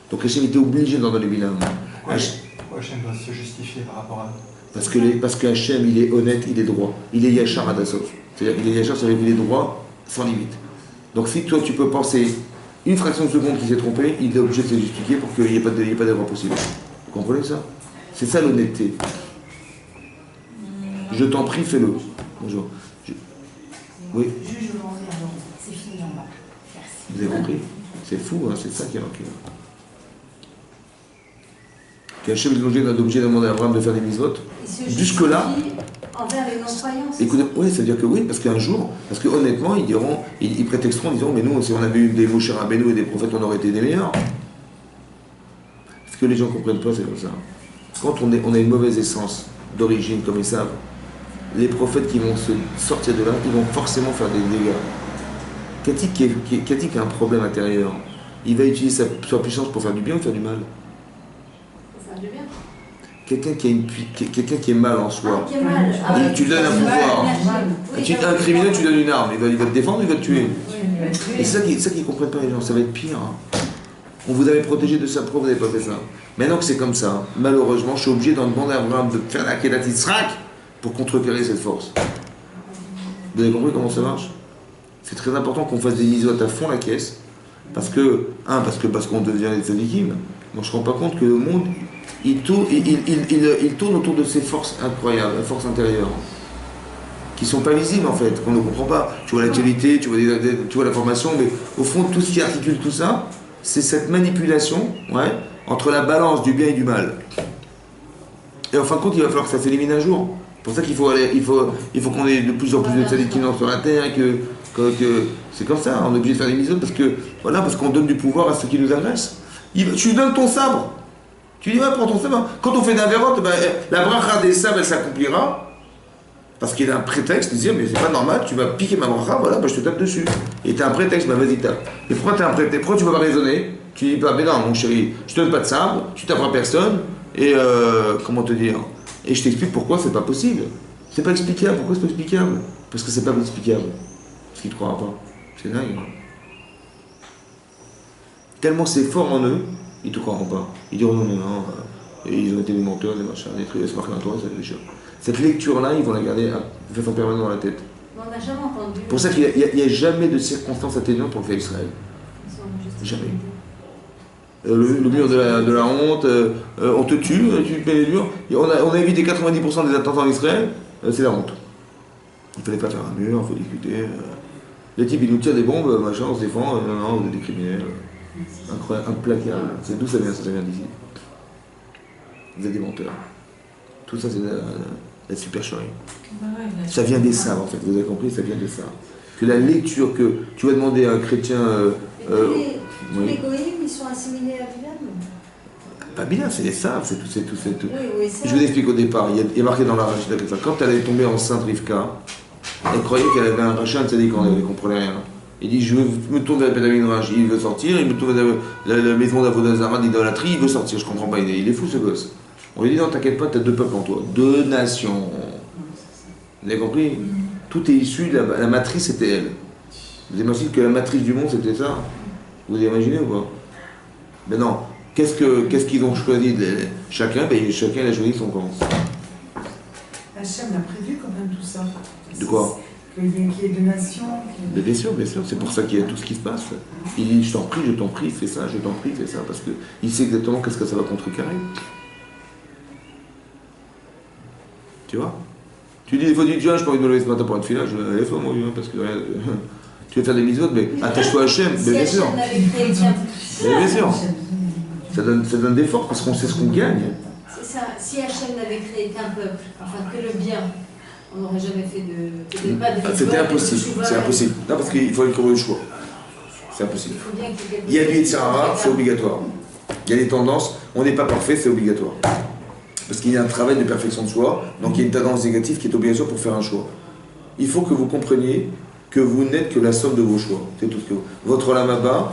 Donc Hachem était obligé d'en donner Bilam. Pourquoi Hachem doit se justifier par rapport à... Parce que Hachem, il est honnête, il est droit. Il est Yachar Adasov. C'est-à-dire qu'il est Yachar, c'est-à-dire qu'il est droit sans limite. Donc si toi tu peux penser une fraction de seconde qu'il s'est trompé, il est obligé de se justifier pour qu'il n'y ait pas d'erreur possible. Vous comprenez ça? C'est ça l'honnêteté. Je t'en prie, fais-le. Bonjour. Oui. Juge le environnement. C'est fini en bas. Merci. Vous avez compris? C'est fou, hein, c'est ça qui est marqué. Qu'Hachem est obligé de demander à Abraham de faire des mitzvot. Jusque-là. Envers les non-croyants. Écoutez, oui, ça veut dire que oui, parce qu'un jour, parce que honnêtement, ils prétexteront en disant, mais nous, si on avait eu des Moshe Rabbeinu et des prophètes, on aurait été des meilleurs. Ce que les gens ne comprennent pas, c'est comme ça. Quand on a une mauvaise essence d'origine, comme ils savent, les prophètes qui vont se sortir de là, ils vont forcément faire des dégâts. Quelqu'un qui a un problème intérieur, il va utiliser sa puissance pour faire du bien ou faire du mal? Pour faire du bien. Quelqu'un qui est mal en soi, Qui est mal. tu lui donnes un pouvoir. Un criminel, tu lui donnes une arme, il va te défendre, il va te tuer. Et c'est ça qu'ils ne comprennent pas les gens, ça va être pire. On vous avait protégé de ça, pourquoi vous n'avez pas fait ça? Maintenant que c'est comme ça, malheureusement, je suis obligé d'en demander à Abraham de faire la Kedat Yitzhak pour contrecarrer cette force. Vous avez compris comment ça marche? c'est très important qu'on fasse des misotes à fond la caisse, parce qu'on devient des tzadikim. Moi je ne me rends pas compte que le monde, il tourne autour de ces forces incroyables, les forces intérieures, qui ne sont pas visibles en fait, qu'on ne comprend pas. Tu vois l'actualité, tu vois la formation, mais au fond tout ce qui articule tout ça, c'est cette manipulation entre la balance du bien et du mal. Et en fin de compte, il va falloir que ça s'élimine un jour. C'est pour ça qu'il faut qu'on ait de plus en plus de tzadikim sur la terre et que c'est comme ça, on est obligé de faire des misotes parce qu'on donne du pouvoir à ceux qui nous agressent. Tu lui donnes ton sabre. Tu dis, prends ton sabre. Quand on fait d'Averot, la bracha des sabres, elle s'accomplira. Parce qu'il a un prétexte de dire, mais c'est pas normal, tu vas piquer ma bracha, je te tape dessus. Et tu as un prétexte, vas-y, tape. Et pourquoi tu as un prétexte? Pourquoi tu ne vas pas raisonner? Tu dis pas, mais non, mon chéri, je te donne pas de sabre, tu taperas personne, et comment te dire? Et je t'explique pourquoi c'est pas possible. C'est pas explicable. Pourquoi c'est pas explicable? Parce que c'est pas explicable. Parce qu'ils ne te croient pas. C'est dingue. Tellement c'est fort en eux, ils ne te croiront pas. Ils diront non, ils ont été des menteurs, des machins, des trucs, c'est marqué dans toi, ça fait chier. Cette lecture-là, ils vont la garder de façon permanente dans la tête. On n'a jamais entendu. Pour ça qu'il n'y a jamais de circonstances atténuantes pour le faire Israël. Jamais. Le mur de la honte, on te tue, tu mets les murs. On a évité 90% des attentats en Israël, c'est la honte. Il ne fallait pas faire un mur, il faut discuter. Les types, ils nous tirent des bombes, machin, on se défend, non, vous êtes des criminels. Incroyable, implacable. C'est d'où ça vient d'ici. Vous êtes des menteurs. Tout ça, c'est la supercherie. Ça vient des sabres, en fait, vous avez compris, ça vient de ça. Que la lecture que tu vas demander à un chrétien. Tous les goïms, ils sont assimilés à Bilam. Pas Bilam, c'est les sabres, c'est tout. Oui, je vous explique au départ, il y a marqué dans la Rachida que ça. Quand elle est tombée enceinte, Rivka, elle croyait qu'elle avait un rachat, elle ne comprenait rien. Il dit, je me tourne vers le Pédamine Rach, il veut sortir, il me tourne vers la maison d'Avodazara d'idolâtrie, il veut sortir, je comprends pas, il est fou ce gosse. On lui dit, non, t'inquiète pas, t'as 2 peuples en toi, 2 nations. Vous avez compris? Tout est issu, la matrice c'était elle. Vous imaginez que la matrice du monde c'était ça? Vous imaginez ou pas? Ben non. Qu'est-ce qu'ils ont choisi chacun il a choisi son camp. Hachem a prévu quand même tout ça. De quoi? Qu'il y ait 2 nations. Bien sûr, c'est pour ça qu'il y a tout ce qui se passe. Il dit, je t'en prie, fais ça, je t'en prie, fais ça, parce qu'il sait exactement qu'est-ce que ça va contrecarrer. Tu vois? Tu dis, il faut dire, tiens, je n'ai pas envie de me lever ce matin pour être filage, lève-toi mon vieux, parce que tu veux faire des misotes, mais attache-toi à Hachem, mais bien sûr. Mais bien sûr. Ça donne des forces parce qu'on sait ce qu'on gagne. C'est ça. Si Hachem n'avait créé qu'un peuple, enfin que le bien, on n'aurait jamais fait de. C'était impossible. C'est impossible. Non, parce qu'il faut trouver le choix. C'est impossible. Il y a du Yetzirah, c'est obligatoire. Il y a des tendances, on n'est pas parfait, c'est obligatoire. Parce qu'il y a un travail de perfection de soi, donc il y a une tendance négative qui est obligatoire pour faire un choix. Il faut que vous compreniez que vous n'êtes que la somme de vos choix. C'est tout ce que vous. Votre lamaba,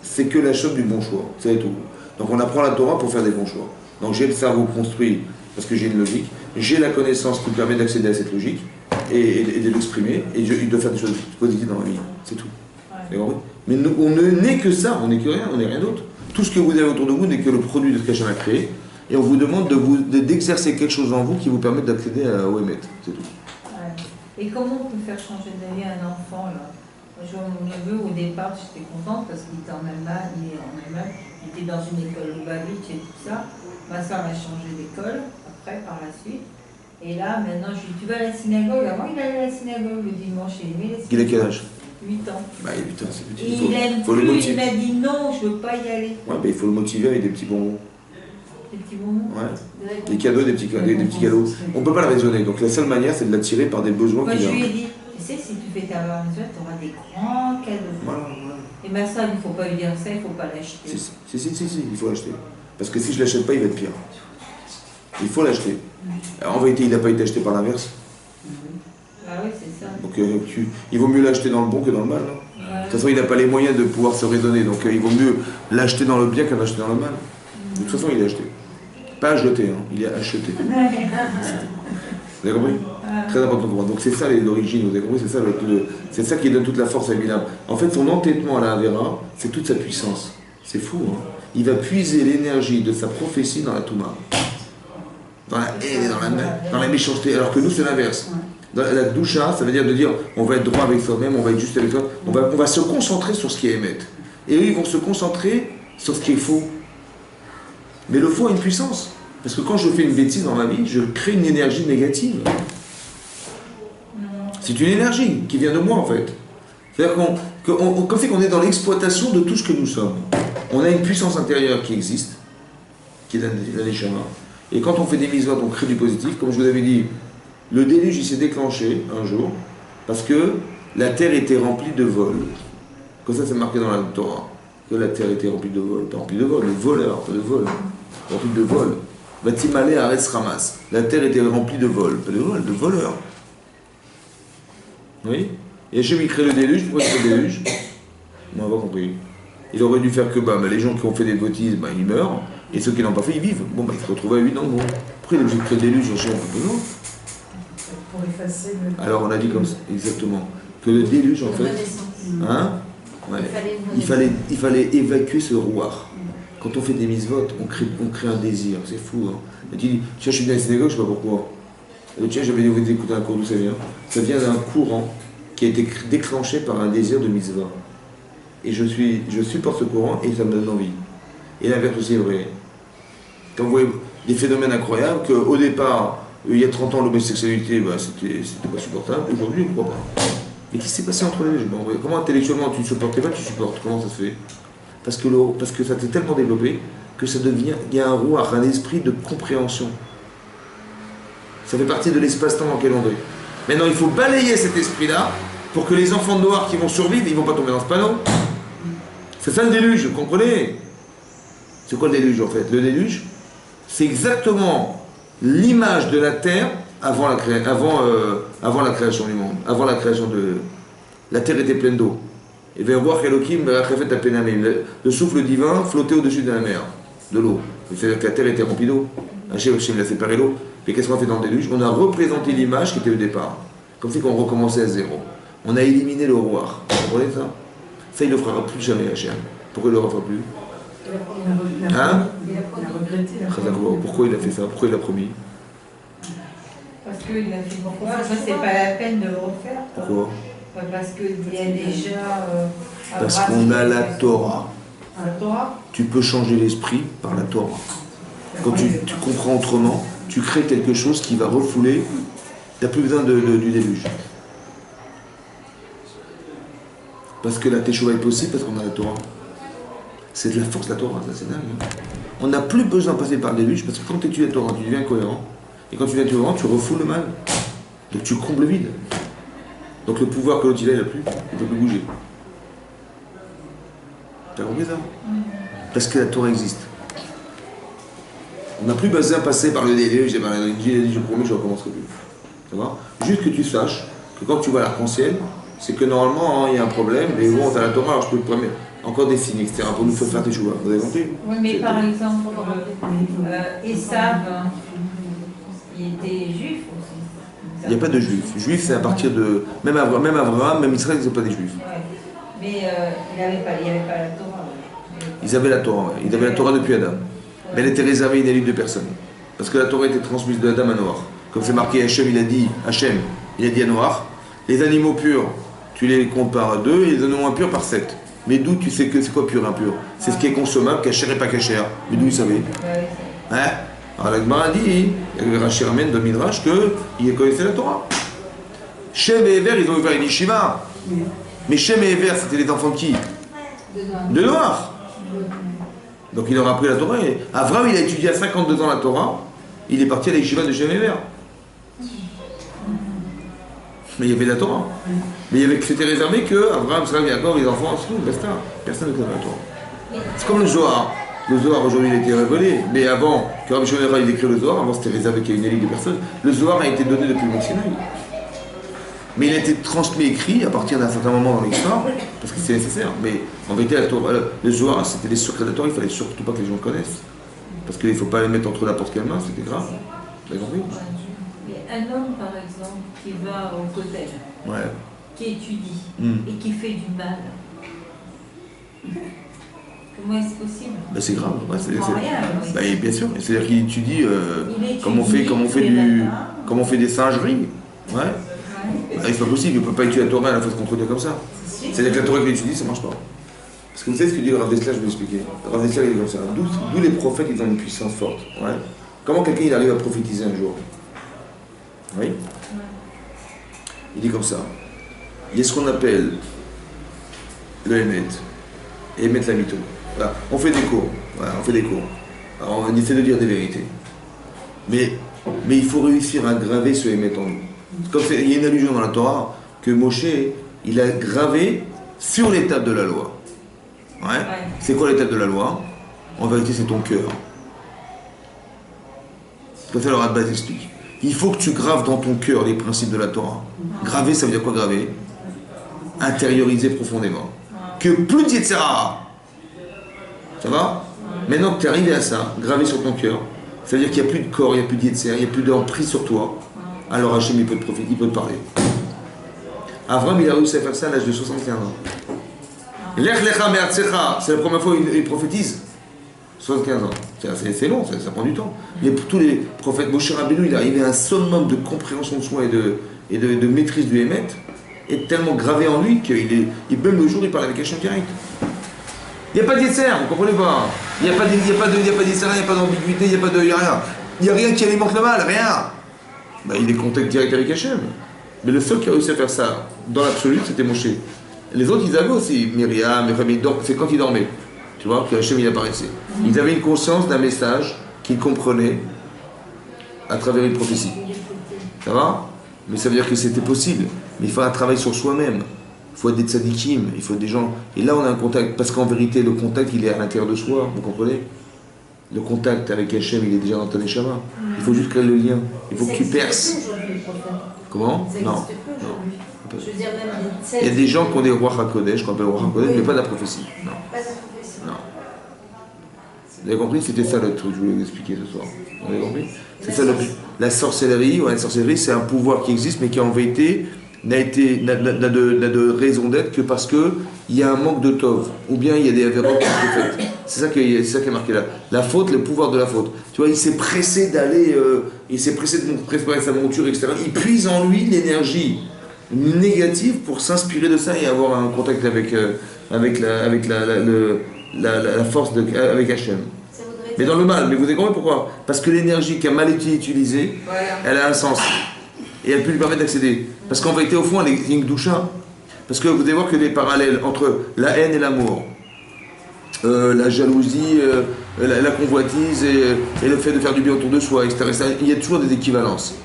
c'est que la somme du bon choix. C'est tout. Donc on apprend la Torah pour faire des bons choix. Donc j'ai le cerveau construit parce que j'ai une logique, j'ai la connaissance qui me permet d'accéder à cette logique et de l'exprimer et de faire des choses positives dans ma vie. C'est tout. Ouais. Mais nous, on n'est que ça, on n'est que rien, on n'est rien d'autre. Tout ce que vous avez autour de vous n'est que le produit de ce qu'Hachem a créé et on vous demande d'exercer quelque chose en vous qui vous permet d'accéder au Emet. C'est tout. Ouais. Et comment on peut faire changer d'avis à un enfant là? Je vois mon neveu, au départ, j'étais contente parce qu'il était en Allemagne, il était dans une école Lubavitch et tout ça. Ma soeur a changé d'école, après, par la suite. Et là, maintenant, je lui dis, tu vas à la synagogue? Avant, il allait à la synagogue le dimanche, il aimait les synagogues. Il a quel âge? 8 ans. Bah, 8 ans, c'est petit. Et il aime plus, il m'a dit non, je veux pas y aller. Ouais, bah, il faut le motiver avec des petits bonbons. Des petits bonbons? Ouais. Des cadeaux, des petits cadeaux. On peut pas le raisonner, donc la seule manière, c'est de l'attirer par des besoins qu'il a. Je lui ai dit, tu sais, si tu fais ta bar mitzvah, tu auras des grands cadeaux. Voilà. Et ma soeur, il ne faut pas lui dire ça, il ne faut pas l'acheter. Si, il faut l'acheter. Parce que si je ne l'achète pas, il va être pire. Il faut l'acheter. En vérité, il n'a pas été acheté par l'inverse. Ah oui, c'est ça. Donc il vaut mieux l'acheter dans le bon que dans le mal. Non? De toute façon, il n'a pas les moyens de pouvoir se raisonner. Donc il vaut mieux l'acheter dans le bien qu'en acheter dans le mal. De toute façon, il est acheté. Pas acheté, hein. Il est acheté. Vous avez compris? Très important pour moi. Donc c'est ça l'origine, vous avez compris? C'est ça qui donne toute la force à Bilam. En fait, son entêtement à la Avera, c'est toute sa puissance. C'est fou, hein? Il va puiser l'énergie de sa prophétie dans la Touma. Dans la haine et dans la méchanceté. Alors que nous, c'est l'inverse. La doucha, ça veut dire de dire on va être droit avec soi-même, on va être juste avec soi, on va se concentrer sur ce qui est émet. Et eux, ils vont se concentrer sur ce qui est faux. Mais le faux a une puissance. Parce que quand je fais une bêtise dans ma vie, je crée une énergie négative. C'est une énergie qui vient de moi en fait. C'est-à-dire comme c'est qu'on est dans l'exploitation de tout ce que nous sommes. On a une puissance intérieure qui existe, qui est la neshama. Et quand on fait des mises on crée du positif. Comme je vous avais dit, le déluge il s'est déclenché un jour parce que la terre était remplie de vols. Comme ça c'est marqué dans la Torah. Que la terre était remplie de vols. Pas remplie de vols, de voleurs, pas de vols. Remplie de vols. Batimale Aretz Ramas. La terre était remplie de vols. Pas de vols, de voleurs. Oui. Et Hachem il crée le déluge. Pourquoi il crée le déluge? On n'a pas compris. Il aurait dû faire que les gens qui ont fait des bêtises, ils meurent. Et ceux qui n'ont pas fait, ils vivent. Bon, ils se retrouvent à 8 dans le monde. Pourquoi il est obligé de créer le déluge? Pour effacer le... Alors on a dit comme ça, exactement, que le déluge en fait, hein, ouais, il fallait évacuer ce rouard. Quand on fait des mitzvot, on crée un désir, c'est fou. Hein. Et tu dis, tiens, je suis dans la synagogue, je sais pas pourquoi. Et tiens, j'avais envie d'écouter un cours, d'où ça vient? Ça vient d'un courant qui a été déclenché par un désir de mitzvah. Et je supporte ce courant et ça me donne envie. Et l'inverse aussi est vrai. Quand vous voyez des phénomènes incroyables, qu'au départ, il y a 30 ans, l'homosexualité, c'était pas supportable. Aujourd'hui, on ne croit pas. Mais qu'est-ce qui s'est passé entre les deux? Comment intellectuellement tu ne supportais pas, tu supportes? Comment ça se fait? Parce que ça s'est tellement développé que ça devient, il y a un rouard, un esprit de compréhension. Ça fait partie de l'espace-temps dans lequel on est. Maintenant, il faut balayer cet esprit-là pour que les enfants de Noir qui vont survivre, ils ne vont pas tomber dans ce panneau. C'est ça le déluge, vous comprenez? C'est quoi le déluge en fait? Le déluge, c'est exactement l'image de la terre avant la création du monde, avant la création de... La terre était pleine d'eau. Et vers voir Elohim, le souffle divin flottait au-dessus de la mer, de l'eau. C'est-à-dire que la terre était remplie d'eau. Hachem a séparé l'eau. Et qu'est-ce qu'on a fait dans le déluge? On a représenté l'image qui était au départ. Comme si on recommençait à zéro. On a éliminé le roi. Vous comprenez ça? Ça, il ne le fera plus jamais, Hachem. Pourquoi il ne le refera plus? Hein? Pourquoi il a fait ça? Pourquoi il l'a promis? Parce qu'il a fait pourquoi? C'est pas la peine de le refaire. Pourquoi? Parce qu'il y a déjà... Parce qu'on a la Torah. La Torah? Tu peux changer l'esprit par la Torah. Quand tu comprends autrement, tu crées quelque chose qui va refouler. Tu n'as plus besoin du déluge. Parce que la Teshuvah est possible, parce qu'on a la Torah. C'est de la force, la Torah, ça c'est dingue. Hein. On n'a plus besoin de passer par le déluge, parce que quand tu étudies la Torah, tu deviens cohérent. Et quand tu deviens cohérent, tu refoules le mal. Donc tu combles le vide. Donc le pouvoir que l'autre il a plus, il ne peut plus bouger. T'as compris ça? Parce que la Torah existe. On n'a plus besoin de passer par le déluge, il a dit je promets, je ne recommencerai plus. Ça va? Juste que tu saches que quand tu vois l'arc-en-ciel, c'est que normalement il y a un problème, mais bon, tu as la Torah, alors je peux te promettre. Encore des signes, etc. pour nous faire tes choix. Vous avez compris? Oui, mais par exemple, Esav, il était juif aussi. Il n'y a pas de juifs. Juifs, c'est à partir de... Même Abraham, même Israël, ils ne sont pas des juifs. Ouais. Mais il n'y avait pas la Torah. Ils avaient la Torah, ouais. Ils avaient la Torah depuis Adam. Mais elle était réservée à une élite de personnes. Parce que la Torah était transmise de Adam à Noach. Comme c'est marqué, Hachem, il a dit à Noach, les animaux purs, tu les comptes par 2 et les animaux impurs par 7. Mais d'où tu sais que c'est quoi pur, impur? C'est ce qui est consommable, cacher et pas cacher. Mais d'où il savait? Hein? Alors la Gemara dit, il y avait Rashi ramène de Midrash qu'il connaissait la Torah. Shem et Ever, ils ont ouvert une yeshiva. Mais Shem et Ever, c'était les enfants de qui? De Noach. Donc il leur a appris la Torah. Et Avram, il a étudié à 52 ans la Torah. Il est parti à la yeshiva de Shem et Ever. Mais il y avait la Torah. Mais c'était réservé que Abraham, Sarah, Yaakov, les enfants, c'est tout, basta. Personne ne connaît la Torah. C'est comme le Zohar. Le Zohar aujourd'hui il a été révélé, mais avant que Rabbi Shimon il écrit le Zohar, avant c'était réservé qu'il y ait une élite de personnes. Le Zohar a été donné depuis le Mont Sinaï. Mais il a été transmis écrit à partir d'un certain moment dans l'histoire, parce que c'est nécessaire. Mais en vérité, le Zohar, c'était les secrets de la Torah, il fallait surtout pas que les gens le connaissent. Parce qu'il ne faut pas les mettre entre n'importe quelle main, c'était grave. Vous avez compris? Un homme, par exemple, qui va au collège, qui étudie et qui fait du mal, comment est-ce possible? C'est grave. Rien, bien sûr. C'est-à-dire qu'il étudie comment on fait des singeries. Ouais. Ah, c'est pas possible, il ne peut pas étudier la Torah à la fois se contredire comme ça. C'est-à-dire que la Torah qu'il étudie, ça ne marche pas. Parce que vous savez ce que dit le Rav Dessler, je vais vous expliquer. Le Rav Dessler, il est comme ça. D'où les prophètes, ils ont une puissance forte. Ouais. Comment quelqu'un il arrive à prophétiser un jour? Oui. Il dit comme ça. Il y a ce qu'on appelle le Emet et Emet la Mito. Voilà. On fait des cours. Voilà, on fait des cours. Alors on essaie de dire des vérités. Mais il faut réussir à graver ce Emet en nous. Comme il y a une allusion dans la Torah que Moshe, il a gravé sur l'étape de la loi. Ouais. C'est quoi l'étape de la loi? En vérité, c'est ton cœur. Comme ça, le Radbaz explique. Il faut que tu graves dans ton cœur les principes de la Torah. Graver, ça veut dire quoi graver? Intérioriser profondément. Que plus de Yetzirah. Ça va? Maintenant que tu es arrivé à ça, graver sur ton cœur, ça veut dire qu'il n'y a plus de corps, il n'y a plus de Yetzirah, il n'y a plus d'emprise sur toi. Alors Hachem, il peut te profiter, il peut te parler. Avram, il a réussi à faire ça à l'âge de 75 ans. Lech lecha me'atzecha, c'est la première fois qu'il prophétise. 75 ans. C'est long, ça prend du temps. Tous les prophètes, Moshe Rabbeinu, il est arrivé à un summum de compréhension de soi et de maîtrise du Hémet, est tellement gravé en lui qu'il même le jour, il parle avec Hachem direct. Il n'y a pas de Yetzer, vous comprenez pas? Il n'y a pas de Yetzer, il n'y a pas d'ambiguïté, il n'y a rien. Il n'y a rien qui alimente le mal, rien. Ben, il est en contact direct avec Hachem. Mais le seul qui a réussi à faire ça, dans l'absolu, c'était Moshe. Les autres, ils avaient aussi Myriam, c'est quand ils dormaient. Tu vois, que Hachem il apparaissait. Ils avaient une conscience d'un message qu'ils comprenaient à travers une prophétie. Ça va? Mais ça veut dire que c'était possible. Mais il faut un travail sur soi-même. Il faut être des tzadikim, il faut être des gens. Et là, on a un contact. Parce qu'en vérité, le contact, il est à l'intérieur de soi. Vous comprenez? Le contact avec Hachem, il est déjà dans ta neshama. Il faut juste créer le lien. Il faut que tu perces. Comment? Non. Je veux dire, même il y a des gens qui ont des rois HaKodesh, qu'on appelle rois HaKodesh, mais pas de la prophétie. Non. Pas de la prophétie. Non. Vous avez compris? C'était ça le truc que je voulais vous expliquer ce soir. Vous avez compris? C'est ça la sorcellerie. Ouais, la sorcellerie, c'est un pouvoir qui existe, mais qui en vérité n'a de raison d'être que parce qu'il y a un manque de tov, ou bien il y a des avérotes qui sont faites. C'est ça qui est marqué là. La faute, le pouvoir de la faute. Tu vois, il s'est pressé d'aller, il s'est pressé de préparer sa monture, etc. Il puise en lui l'énergie négative pour s'inspirer de ça et avoir un contact avec la force avec Hachem. Mais dans le mal. Mais vous avez compris pourquoi? Parce que l'énergie qui a mal été utilisée, elle a un sens. Et elle peut lui permettre d'accéder. Parce qu'en vérité, au fond, elle est une doucha. Parce que vous allez voir que les parallèles entre la haine et l'amour, la jalousie, la convoitise et le fait de faire du bien autour de soi, etc. Il y a toujours des équivalences.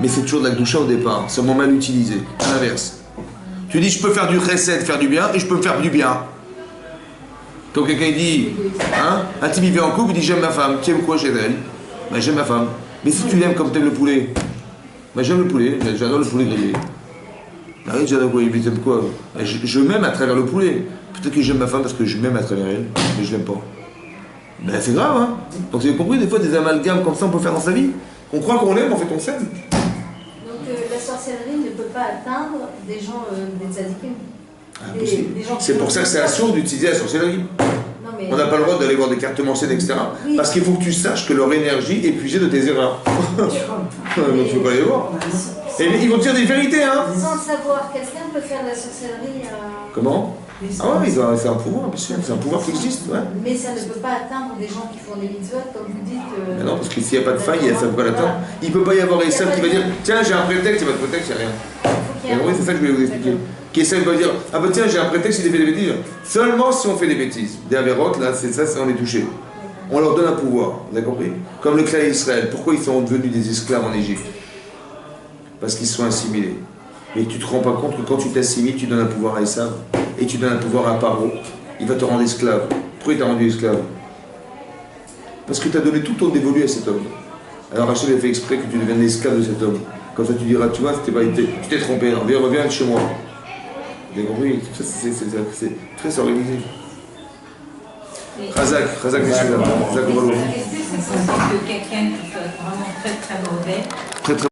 Mais c'est toujours de la doucha au départ, seulement mal utilisé. À l'inverse. Tu dis, je peux faire du chesed, faire du bien, et je peux me faire du bien. Quand quelqu'un dit, hein, un type il vient en couple, il dit, j'aime ma femme. Tu aimes quoi chez elle? Ben, j'aime ma femme. Mais si tu l'aimes comme tu aimes le poulet, ben, j'aime le poulet, j'adore le poulet grillé. Arrête, j'adore le poulet, tu aimes quoi? Ben, je m'aime à travers le poulet. Peut-être que j'aime ma femme parce que je m'aime à travers elle, mais je l'aime pas. Ben, c'est grave, hein. Donc, vous avez compris, des fois, des amalgames comme ça, on peut faire dans sa vie. On croit qu'on l'aime, en fait, on s'aime. La sorcellerie ne peut pas atteindre des gens, des tzadikim. C'est pour ça que c'est assourd d'utiliser la sorcellerie. On n'a pas le droit d'aller voir des cartes mentionnées, etc. Oui. Parce qu'il faut que tu saches que leur énergie est puisée de tes erreurs. Donc tu ne peux pas les voir. Et ils vont te dire des vérités, hein. Sans le savoir, quelqu'un peut faire de la sorcellerie Comment? Ah oui, c'est un pouvoir, bien sûr. C'est un pouvoir qui existe, ouais. Mais ça ne peut pas atteindre des gens qui font des mitzvot, comme vous dites. Mais non, parce que s'il n'y a pas de faille, ça ne peut pas l'atteindre. Il ne peut pas y avoir Essav qui va dire, tiens, j'ai un prétexte, il n'y a pas de prétexte, il n'y a rien. Oui, c'est ça que je voulais vous expliquer. Qu'Essav va dire, ah bah tiens, j'ai un prétexte, il a fait des bêtises. Seulement si on fait des bêtises. Des avérotes, là, c'est ça, on est touché. On leur donne un pouvoir, vous avez compris? Comme le clan d'Israël. Pourquoi ils sont devenus des esclaves en Égypte? Parce qu'ils se sont assimilés. Mais tu ne te rends pas compte que quand tu t'assimiles, tu donnes un pouvoir à Essav et tu donnes un pouvoir à Paro. Il va te rendre esclave. Pourquoi il t'a rendu esclave? Parce que tu as donné tout ton dévolu à cet homme. Alors Rachel a fait exprès que tu deviennes l'esclave de cet homme. Comme ça tu diras, tu vois, tu t'es trompé, reviens chez moi. Vous avez compris? C'est très organisé. Razak, est-ce que c'est possible que quelqu'un qui soit vraiment très très mauvais